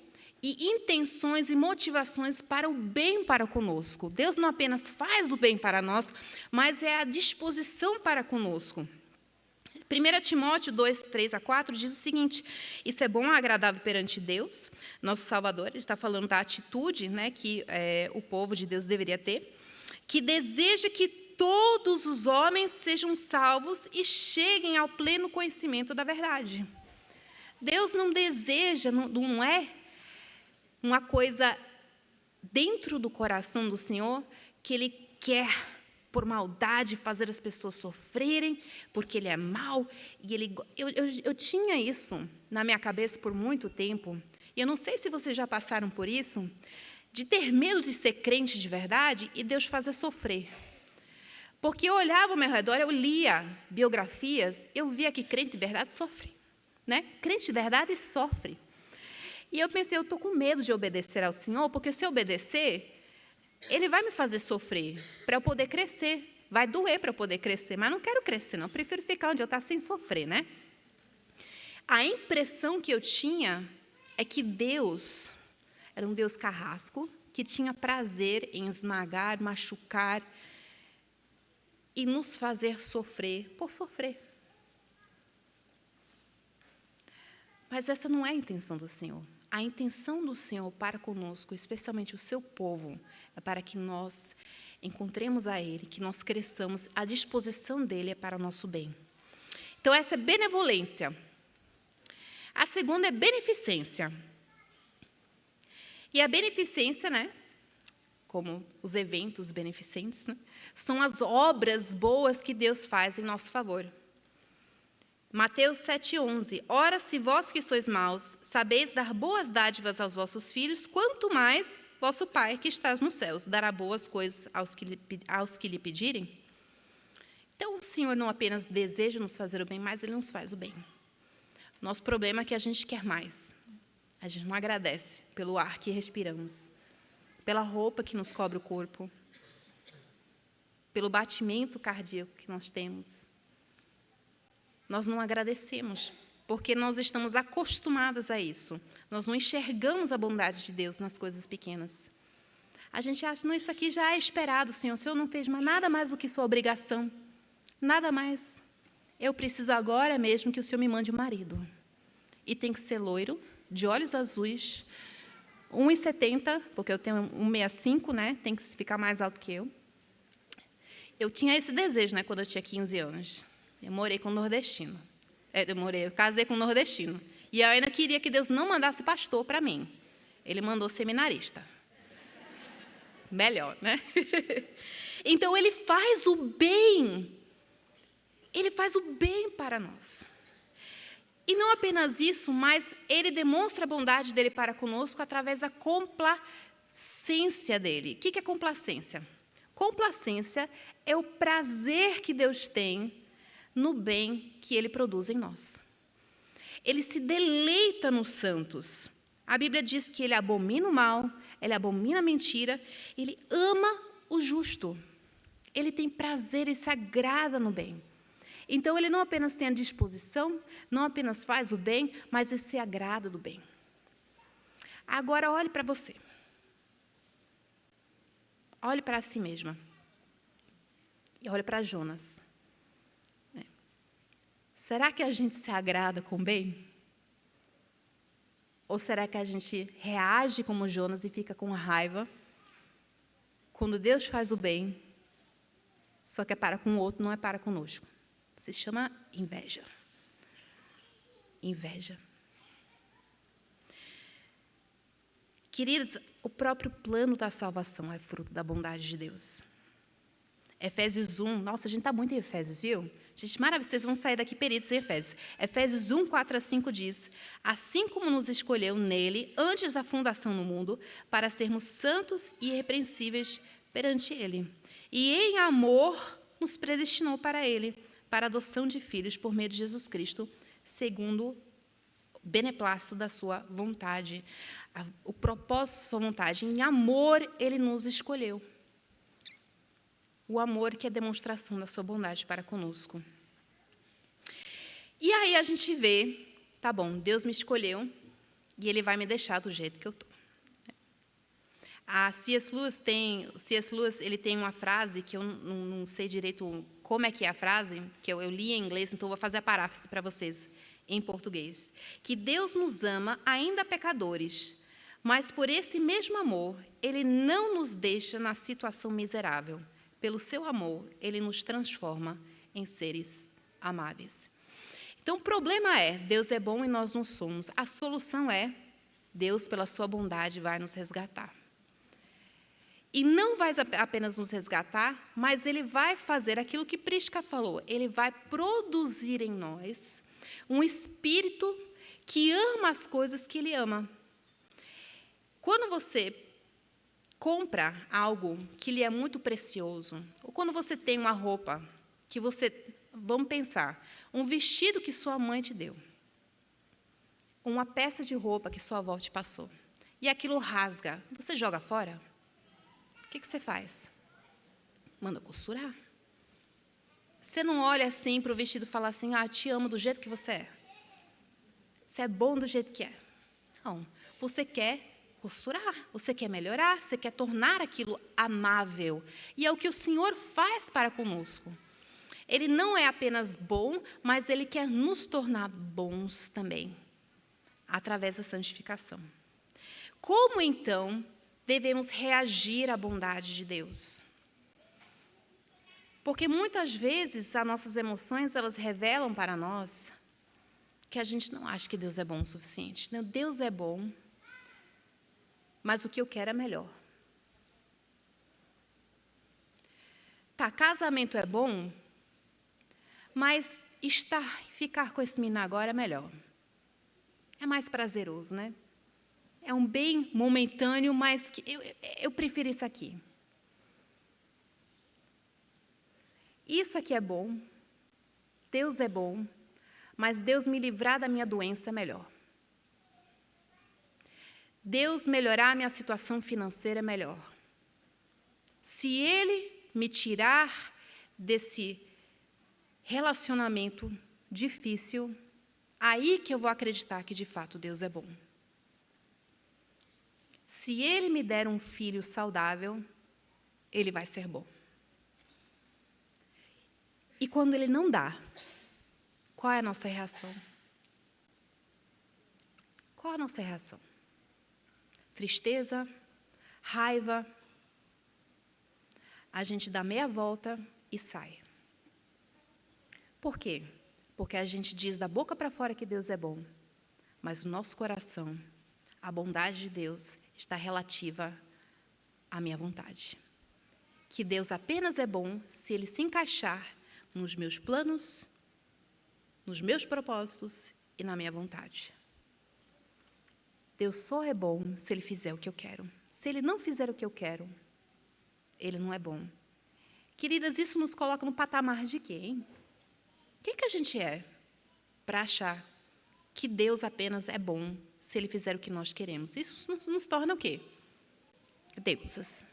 e intenções e motivações para o bem para conosco. Deus não apenas faz o bem para nós, mas é a disposição para conosco. 1 Timóteo 2, 3-4 diz o seguinte: isso é bom e agradável perante Deus, nosso Salvador. Ele está falando da atitude, né, que o povo de Deus deveria ter, que deseja que todos os homens sejam salvos e cheguem ao pleno conhecimento da verdade. Deus não deseja, não é uma coisa dentro do coração do Senhor que Ele quer, por maldade, fazer as pessoas sofrerem, porque Ele é mau. E eu tinha isso na minha cabeça por muito tempo, e eu não sei se vocês já passaram por isso, de ter medo de ser crente de verdade e Deus fazer sofrer. Porque eu olhava ao meu redor, eu lia biografias, eu via que crente de verdade sofre. Né? Crente de verdade sofre. E eu pensei, eu estou com medo de obedecer ao Senhor, porque se eu obedecer, Ele vai me fazer sofrer para eu poder crescer. Vai doer para eu poder crescer, mas não quero crescer, não. Eu prefiro ficar onde eu estou sem sofrer, né? A impressão que eu tinha é que Deus era um Deus carrasco, que tinha prazer em esmagar, machucar e nos fazer sofrer por sofrer. Mas essa não é a intenção do Senhor. A intenção do Senhor para conosco, especialmente o seu povo, é para que nós encontremos a Ele, que nós cresçamos. A disposição dEle é para o nosso bem. Então, essa é benevolência. A segunda é beneficência. E a beneficência, né, como os eventos beneficentes, né, são as obras boas que Deus faz em nosso favor. Mateus 7,11. Ora, se vós que sois maus, sabeis dar boas dádivas aos vossos filhos, quanto mais vosso Pai, que estás nos céus, dará boas coisas aos que lhe pedirem? Então, o Senhor não apenas deseja nos fazer o bem, mas Ele nos faz o bem. Nosso problema é que a gente quer mais. A gente não agradece pelo ar que respiramos, pela roupa que nos cobre o corpo, pelo batimento cardíaco que nós temos. Nós não agradecemos, porque nós estamos acostumados a isso. Nós não enxergamos a bondade de Deus nas coisas pequenas. A gente acha, não, isso aqui já é esperado, Senhor. O Senhor não fez nada mais do que sua obrigação. Nada mais. Eu preciso agora mesmo que o Senhor me mande um marido. E tem que ser loiro, de olhos azuis, 1,70, porque eu tenho 1,65, né? Tem que ficar mais alto que eu. Eu tinha esse desejo, né, quando eu tinha 15 anos. Eu morei com um nordestino. Eu casei com um nordestino. E eu ainda queria que Deus não mandasse pastor para mim. Ele mandou seminarista. Melhor, né? Então, Ele faz o bem. Ele faz o bem para nós. E não apenas isso, mas Ele demonstra a bondade dEle para conosco através da complacência dEle. O que é complacência? Complacência é o prazer que Deus tem no bem que Ele produz em nós. Ele se deleita nos santos. A Bíblia diz que Ele abomina o mal, Ele abomina a mentira, Ele ama o justo. Ele tem prazer e se agrada no bem. Então, Ele não apenas tem a disposição, não apenas faz o bem, mas Ele se agrada do bem. Agora, olhe para você. Olhe para si mesma. E olhe para Jonas. Será que a gente se agrada com o bem? Ou será que a gente reage como Jonas e fica com raiva quando Deus faz o bem, só que é para com o outro, não é para conosco? Se chama inveja. Inveja. Queridos, o próprio plano da salvação é fruto da bondade de Deus. Efésios 1, nossa, a gente está muito em Efésios, viu? Gente, maravilha, vocês vão sair daqui peritos em Efésios. Efésios 1, 4 a 5 diz: assim como nos escolheu nele, antes da fundação do mundo, para sermos santos e irrepreensíveis perante ele. E em amor nos predestinou para ele, para a adoção de filhos por meio de Jesus Cristo, segundo o beneplácito da sua vontade. O propósito da sua vontade. Em amor, ele nos escolheu. O amor que é demonstração da sua bondade para conosco. E aí a gente vê, tá bom, Deus me escolheu e Ele vai me deixar do jeito que eu estou. A C.S. Lewis ele tem uma frase que eu não sei direito como é que é a frase, que eu li em inglês, então eu vou fazer a paráfrase para vocês em português. Que Deus nos ama ainda pecadores, mas por esse mesmo amor, Ele não nos deixa na situação miserável. Pelo seu amor, Ele nos transforma em seres amáveis. Então, o problema é, Deus é bom e nós não somos. A solução é, Deus, pela sua bondade, vai nos resgatar. E não vai apenas nos resgatar, mas Ele vai fazer aquilo que Prisca falou. Ele vai produzir em nós um espírito que ama as coisas que Ele ama. Quando você compra algo que lhe é muito precioso, ou quando você tem uma roupa que você, vamos pensar, um vestido que sua mãe te deu, uma peça de roupa que sua avó te passou, e aquilo rasga, você joga fora? O que você faz? Manda costurar. Você não olha assim para o vestido e fala assim, te amo do jeito que você é. Você é bom do jeito que é. Não, você quer costurar, você quer melhorar, você quer tornar aquilo amável. E é o que o Senhor faz para conosco. Ele não é apenas bom, mas Ele quer nos tornar bons também, através da santificação. Como, então, devemos reagir à bondade de Deus? Porque muitas vezes as nossas emoções, elas revelam para nós que a gente não acha que Deus é bom o suficiente. Não, Deus é bom, mas o que eu quero é melhor. Tá, casamento é bom, mas ficar com esse menino agora é melhor. É mais prazeroso, né? É um bem momentâneo, mas que eu prefiro isso aqui. Isso aqui é bom, Deus é bom, mas Deus me livrar da minha doença é melhor. Deus melhorar a minha situação financeira é melhor. Se Ele me tirar desse relacionamento difícil, aí que eu vou acreditar que de fato Deus é bom. Se Ele me der um filho saudável, Ele vai ser bom. E quando Ele não dá, qual é a nossa reação? Qual a nossa reação? Tristeza, raiva, a gente dá meia volta e sai. Por quê? Porque a gente diz da boca para fora que Deus é bom, mas o nosso coração, a bondade de Deus está relativa à minha vontade. Que Deus apenas é bom se Ele se encaixar nos meus planos, nos meus propósitos e na minha vontade. Deus só é bom se Ele fizer o que eu quero. Se Ele não fizer o que eu quero, Ele não é bom. Queridas, isso nos coloca no patamar de quê, hein? Quem que a gente é para achar que Deus apenas é bom se Ele fizer o que nós queremos? Isso nos torna o quê? Deusas.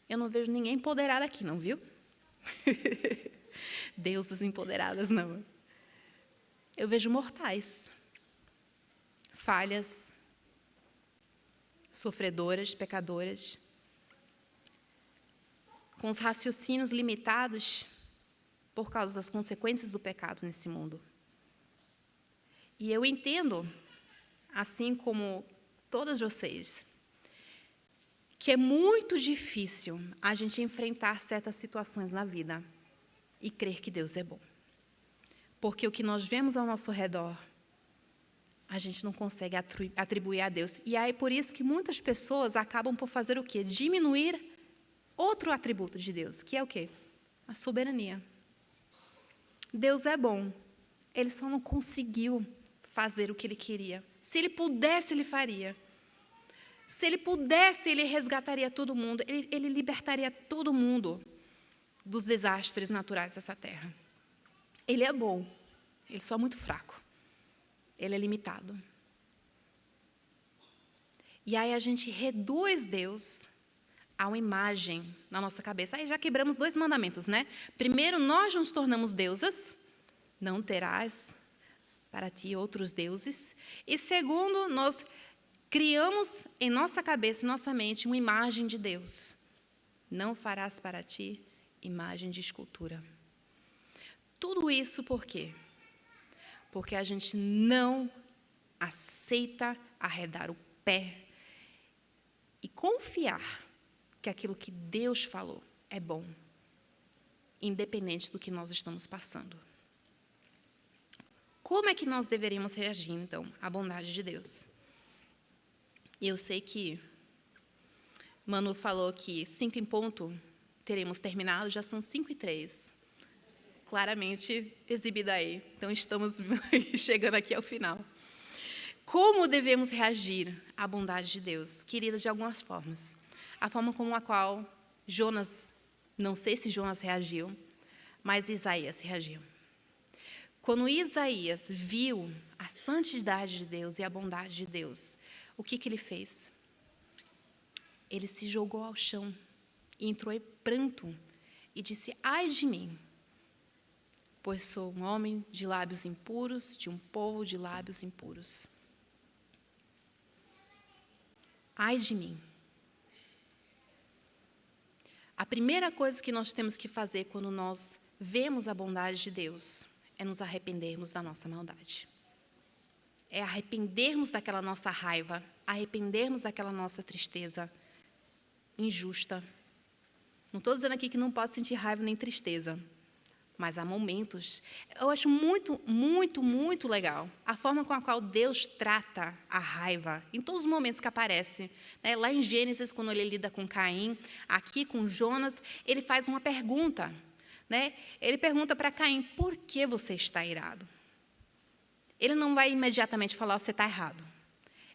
Eu não vejo ninguém empoderado aqui, não, viu? Deusas empoderadas, não. Eu vejo mortais, falhas, sofredoras, pecadoras, com os raciocínios limitados por causa das consequências do pecado nesse mundo. E eu entendo, assim como todas vocês, que é muito difícil a gente enfrentar certas situações na vida e crer que Deus é bom. Porque o que nós vemos ao nosso redor, a gente não consegue atribuir a Deus. E aí, por isso que muitas pessoas acabam por fazer o quê? Diminuir outro atributo de Deus, que é o quê? A soberania. Deus é bom. Ele só não conseguiu fazer o que ele queria. Se ele pudesse, ele faria. Se ele pudesse, ele resgataria todo mundo. Ele libertaria todo mundo dos desastres naturais dessa terra. Ele é bom. Ele só é muito fraco. Ele é limitado. E aí a gente reduz Deus a uma imagem na nossa cabeça. Aí já quebramos 2 mandamentos, né? Primeiro, nós nos tornamos deusas. Não terás para ti outros deuses. E segundo, nós criamos em nossa cabeça, em nossa mente, uma imagem de Deus. Não farás para ti imagem de escultura. Tudo isso por quê? Porque a gente não aceita arredar o pé e confiar que aquilo que Deus falou é bom, independente do que nós estamos passando. Como é que nós deveríamos reagir, então, à bondade de Deus? Eu sei que Manu falou que 5 em ponto teremos terminado, já são 5:03. Claramente exibida aí. Então, estamos chegando aqui ao final. Como devemos reagir à bondade de Deus? Queridas, de algumas formas. A forma como a qual Jonas, não sei se Jonas reagiu, mas Isaías reagiu. Quando Isaías viu a santidade de Deus e a bondade de Deus, o que ele fez? Ele se jogou ao chão e entrou em pranto e disse: ai de mim, pois sou um homem de lábios impuros, de um povo de lábios impuros. Ai de mim. A primeira coisa que nós temos que fazer quando nós vemos a bondade de Deus é nos arrependermos da nossa maldade. É arrependermos daquela nossa raiva, arrependermos daquela nossa tristeza injusta. Não estou dizendo aqui que não pode sentir raiva nem tristeza, mas há momentos. Eu acho muito, muito, muito legal a forma com a qual Deus trata a raiva, em todos os momentos que aparece. Lá em Gênesis, quando ele lida com Caim, aqui com Jonas, ele faz uma pergunta. Ele pergunta para Caim: por que você está irado? Ele não vai imediatamente falar: você está errado.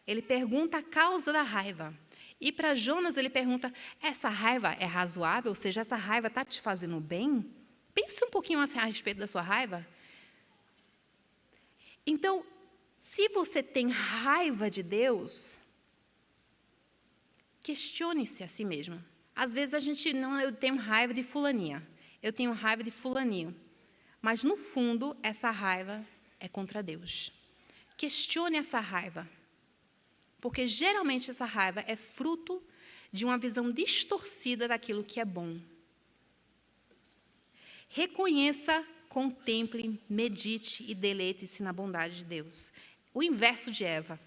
Ele pergunta a causa da raiva. E para Jonas ele pergunta: essa raiva é razoável? Ou seja, essa raiva está te fazendo bem? Pense um pouquinho a respeito da sua raiva. Então, se você tem raiva de Deus, questione-se a si mesmo. Às vezes a gente não, eu tenho raiva de fulaninha, eu tenho raiva de fulaninho, mas no fundo essa raiva é contra Deus. Questione essa raiva, porque geralmente essa raiva é fruto de uma visão distorcida daquilo que é bom. Reconheça, contemple, medite e deleite-se na bondade de Deus. O inverso de Eva.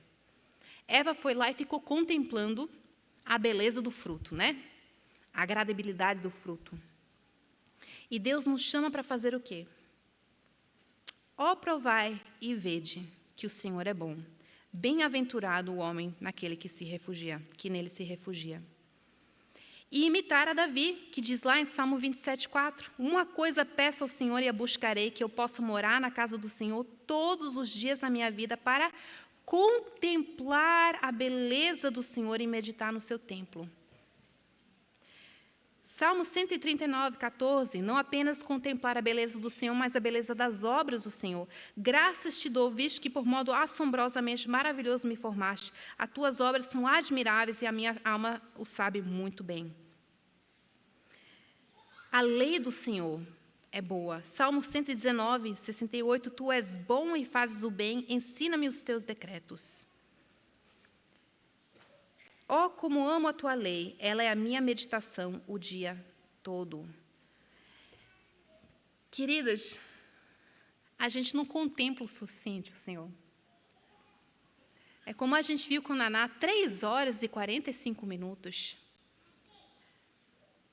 Eva foi lá e ficou contemplando a beleza do fruto, A agradabilidade do fruto. E Deus nos chama para fazer o quê? Ó, provai e vede que o Senhor é bom. Bem-aventurado o homem naquele que nele se refugia. E imitar a Davi, que diz lá em Salmo 27:4, uma coisa peço ao Senhor e a buscarei, que eu possa morar na casa do Senhor todos os dias da minha vida, para contemplar a beleza do Senhor e meditar no seu templo. Salmo 139:14, não apenas contemplar a beleza do Senhor, mas a beleza das obras do Senhor. Graças te dou, visto que por modo assombrosamente maravilhoso me formaste. As tuas obras são admiráveis e a minha alma o sabe muito bem. A lei do Senhor é boa. Salmo 119:68, tu és bom e fazes o bem, ensina-me os teus decretos. Ó, como amo a tua lei, ela é a minha meditação o dia todo. Queridas, a gente não contempla o suficiente o Senhor. É como a gente viu com Naná, 3 horas e 45 minutos.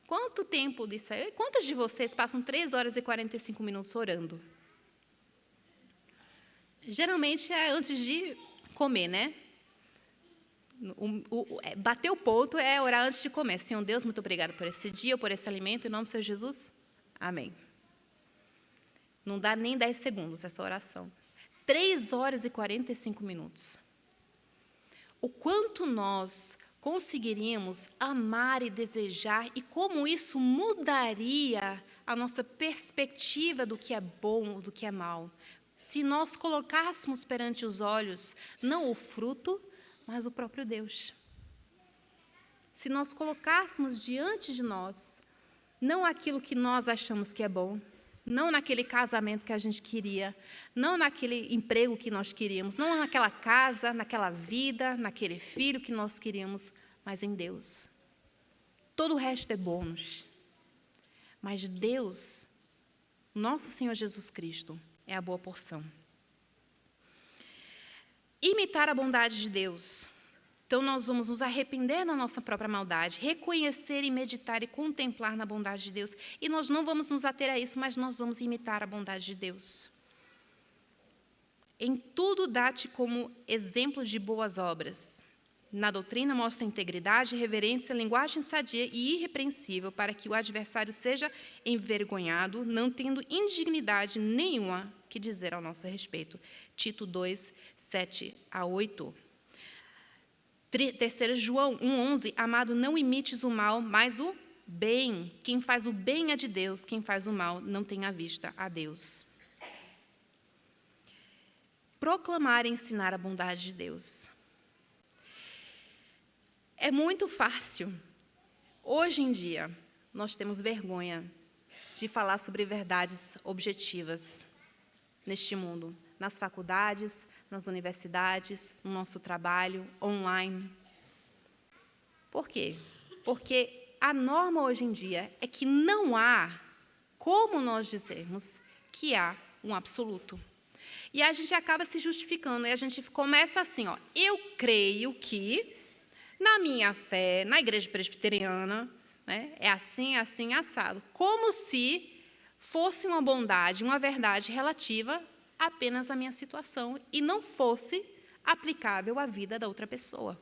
Quanto tempo disso aí? Quantas de vocês passam 3 horas e 45 minutos orando? Geralmente é antes de comer, Bater o ponto é orar antes de comer. Senhor Deus, muito obrigado por esse dia, por esse alimento, em nome do Senhor Jesus. Amém. Não dá nem 10 segundos essa oração. 3 horas e 45 minutos. O quanto nós conseguiríamos amar e desejar e como isso mudaria a nossa perspectiva do que é bom ou do que é mal. Se nós colocássemos perante os olhos não o fruto, mas o próprio Deus. Se nós colocássemos diante de nós não aquilo que nós achamos que é bom, não naquele casamento que a gente queria, não naquele emprego que nós queríamos, não naquela casa, naquela vida, naquele filho que nós queríamos, mas em Deus. Todo o resto é bônus. Mas Deus, nosso Senhor Jesus Cristo, é a boa porção. Imitar a bondade de Deus. Então, nós vamos nos arrepender da nossa própria maldade, reconhecer e meditar e contemplar na bondade de Deus. E nós não vamos nos ater a isso, mas nós vamos imitar a bondade de Deus. Em tudo dá-te como exemplo de boas obras. Na doutrina mostra integridade, reverência, linguagem sadia e irrepreensível, para que o adversário seja envergonhado, não tendo indignidade nenhuma que dizer ao nosso respeito. Tito 2, 7 a 8. 3 João 1,11, amado, não imites o mal, mas o bem. Quem faz o bem é de Deus, quem faz o mal não tem à vista a Deus. Proclamar e ensinar a bondade de Deus. É muito fácil. Hoje em dia, nós temos vergonha de falar sobre verdades objetivas neste mundo. Nas faculdades, nas universidades, no nosso trabalho, online. Por quê? Porque a norma hoje em dia é que não há como nós dizermos que há um absoluto. E a gente acaba se justificando, e a gente começa assim, ó, eu creio que, na minha fé, na igreja presbiteriana, né, é assim, assim, assado. Como se fosse uma bondade, uma verdade relativa apenas à minha situação e não fosse aplicável à vida da outra pessoa.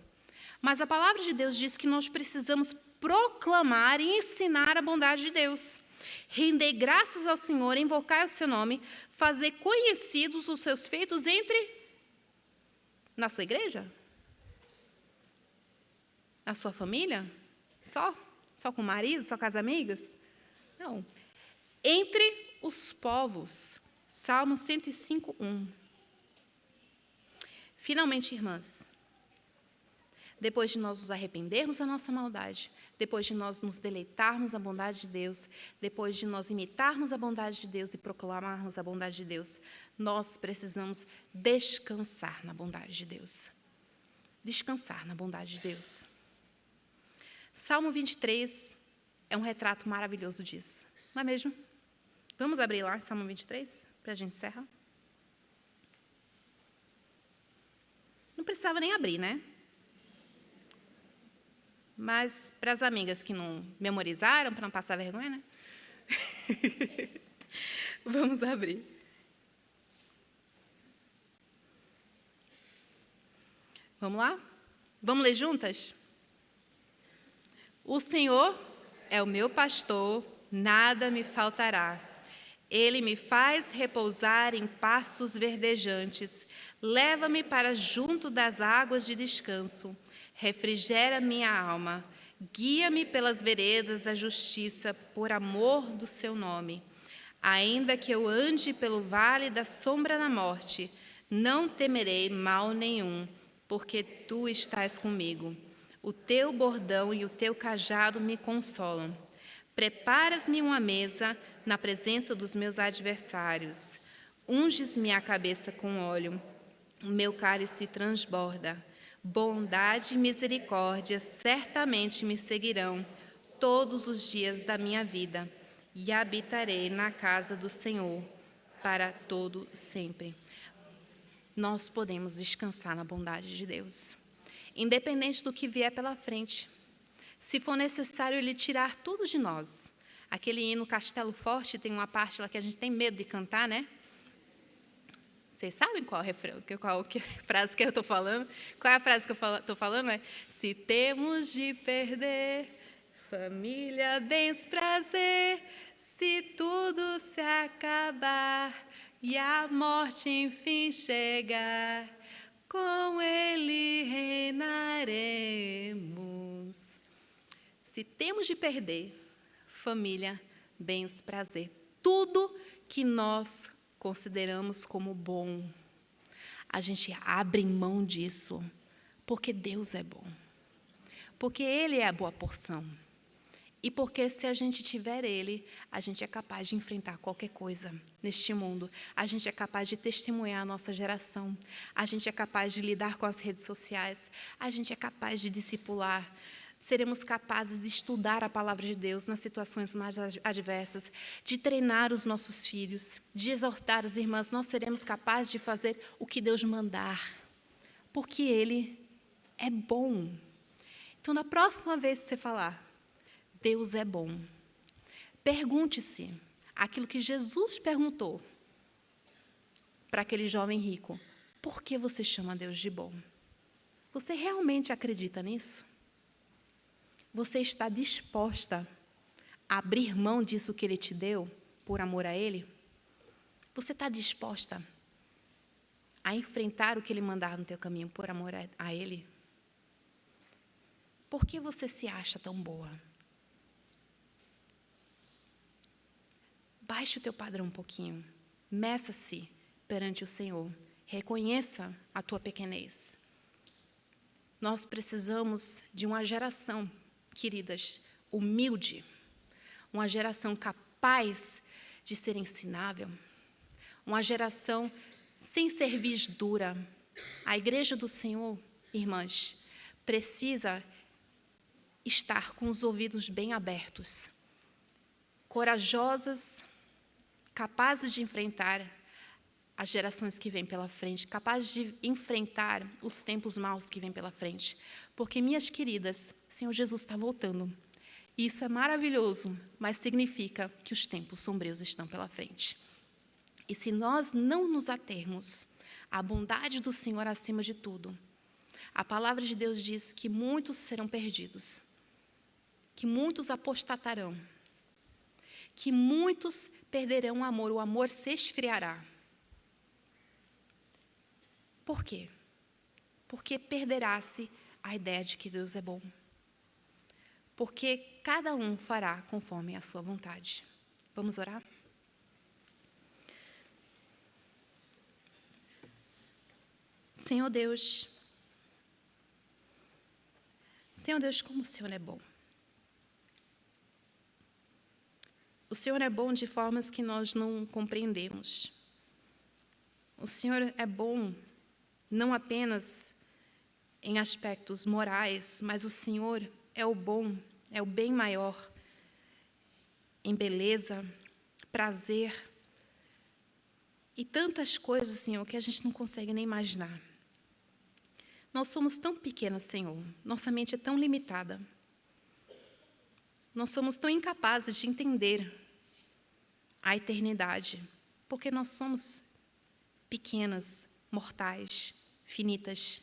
Mas a palavra de Deus diz que nós precisamos proclamar e ensinar a bondade de Deus. Render graças ao Senhor, invocar o seu nome, fazer conhecidos os seus feitos na sua igreja? Na sua família? Só? Só com o marido? Só com as amigas? Não. Entre os povos. Salmo 105, 1. Finalmente, irmãs, depois de nós nos arrependermos da nossa maldade, depois de nós nos deleitarmos na bondade de Deus, depois de nós imitarmos a bondade de Deus e proclamarmos a bondade de Deus, nós precisamos descansar na bondade de Deus. Descansar na bondade de Deus. Salmo 23 é um retrato maravilhoso disso, não é mesmo? Vamos abrir lá, Salmo 23, para a gente encerrar? Não precisava nem abrir, né? Mas para as amigas que não memorizaram, para não passar vergonha, né? Vamos abrir. Vamos lá? Vamos ler juntas? O Senhor é o meu pastor, nada me faltará. Ele me faz repousar em pastos verdejantes, leva-me para junto das águas de descanso, refrigera minha alma, guia-me pelas veredas da justiça, por amor do seu nome. Ainda que eu ande pelo vale da sombra da morte, não temerei mal nenhum, porque tu estás comigo. O teu bordão e o teu cajado me consolam. Preparas-me uma mesa na presença dos meus adversários. Unges-me a cabeça com óleo. O meu cálice transborda. Bondade e misericórdia certamente me seguirão todos os dias da minha vida, e habitarei na casa do Senhor para todo sempre. Nós podemos descansar na bondade de Deus, independente do que vier pela frente. Se for necessário Ele tirar tudo de nós. Aquele hino Castelo Forte tem uma parte lá que a gente tem medo de cantar, né? Vocês sabem qual é o refrão, qual a frase que eu estou falando? Qual é a frase que eu estou falando? É: se temos de perder família, bens, prazer, se tudo se acabar e a morte enfim chegar, com ele reinaremos. Se temos de perder família, bens, prazer, tudo que nós consideramos como bom, a gente abre mão disso, porque Deus é bom, porque Ele é a boa porção, e porque se a gente tiver Ele, a gente é capaz de enfrentar qualquer coisa neste mundo, a gente é capaz de testemunhar a nossa geração, a gente é capaz de lidar com as redes sociais, a gente é capaz de discipular, seremos capazes de estudar a palavra de Deus nas situações mais adversas, de treinar os nossos filhos, de exortar as irmãs. Nós seremos capazes de fazer o que Deus mandar, porque Ele é bom. Então, na próxima vez que você falar, Deus é bom, pergunte-se aquilo que Jesus perguntou para aquele jovem rico: por que você chama Deus de bom? Você realmente acredita nisso? Você está disposta a abrir mão disso que Ele te deu por amor a Ele? Você está disposta a enfrentar o que Ele mandar no teu caminho por amor a Ele? Por que você se acha tão boa? Baixe o teu padrão um pouquinho. Meça-se perante o Senhor. Reconheça a tua pequenez. Nós precisamos de uma geração, queridas, humilde, uma geração capaz de ser ensinável, uma geração sem cerviz dura. A igreja do Senhor, irmãs, precisa estar com os ouvidos bem abertos, corajosas, capazes de enfrentar as gerações que vêm pela frente, capazes de enfrentar os tempos maus que vêm pela frente. Porque, minhas queridas, o Senhor Jesus está voltando. E isso é maravilhoso, mas significa que os tempos sombrios estão pela frente. E se nós não nos atermos à bondade do Senhor acima de tudo, a palavra de Deus diz que muitos serão perdidos, que muitos apostatarão, que muitos perderão o amor se esfriará. Por quê? Porque perderá-se a ideia de que Deus é bom. Porque cada um fará conforme a sua vontade. Vamos orar? Senhor Deus, como o Senhor é bom. O Senhor é bom de formas que nós não compreendemos. O Senhor é bom não apenas em aspectos morais, mas o Senhor é o bom, é o bem maior em beleza, prazer e tantas coisas, Senhor, que a gente não consegue nem imaginar. Nós somos tão pequenas, Senhor, nossa mente é tão limitada. Nós somos tão incapazes de entender a eternidade, porque nós somos pequenas, mortais, finitas.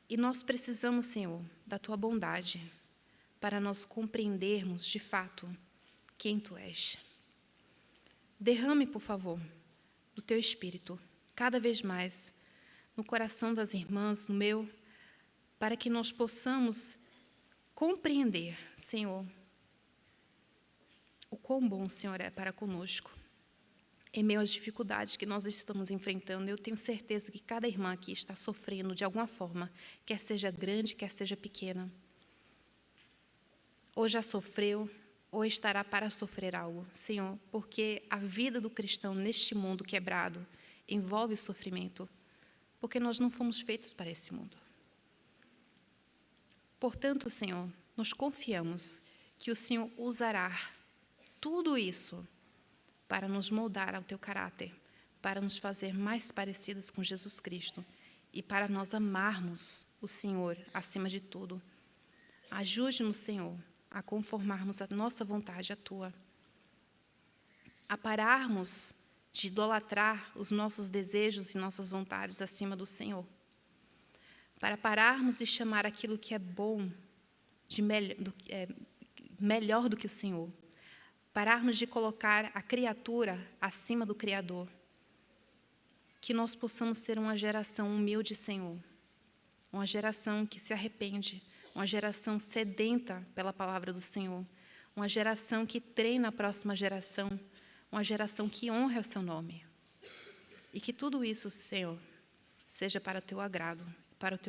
E nós precisamos, Senhor, da Tua bondade para nós compreendermos, de fato, quem Tu és. Derrame, por favor, do Teu Espírito, cada vez mais, no coração das irmãs, no meu, para que nós possamos compreender, Senhor, o quão bom o Senhor é para conosco. Em meio às dificuldades que nós estamos enfrentando, eu tenho certeza que cada irmã aqui está sofrendo de alguma forma, quer seja grande, quer seja pequena. Ou já sofreu, ou estará para sofrer algo, Senhor, porque a vida do cristão neste mundo quebrado envolve sofrimento, porque nós não fomos feitos para esse mundo. Portanto, Senhor, nós confiamos que o Senhor usará tudo isso para nos moldar ao Teu caráter, para nos fazer mais parecidas com Jesus Cristo e para nós amarmos o Senhor acima de tudo. Ajude-nos, Senhor, a conformarmos a nossa vontade à Tua, a pararmos de idolatrar os nossos desejos e nossas vontades acima do Senhor. Para pararmos de chamar aquilo que é bom de melhor do que o Senhor. Pararmos de colocar a criatura acima do Criador. Que nós possamos ser uma geração humilde, Senhor. Uma geração que se arrepende. Uma geração sedenta pela palavra do Senhor. Uma geração que treina a próxima geração. Uma geração que honra o seu nome. E que tudo isso, Senhor, seja para o teu agrado, para o teu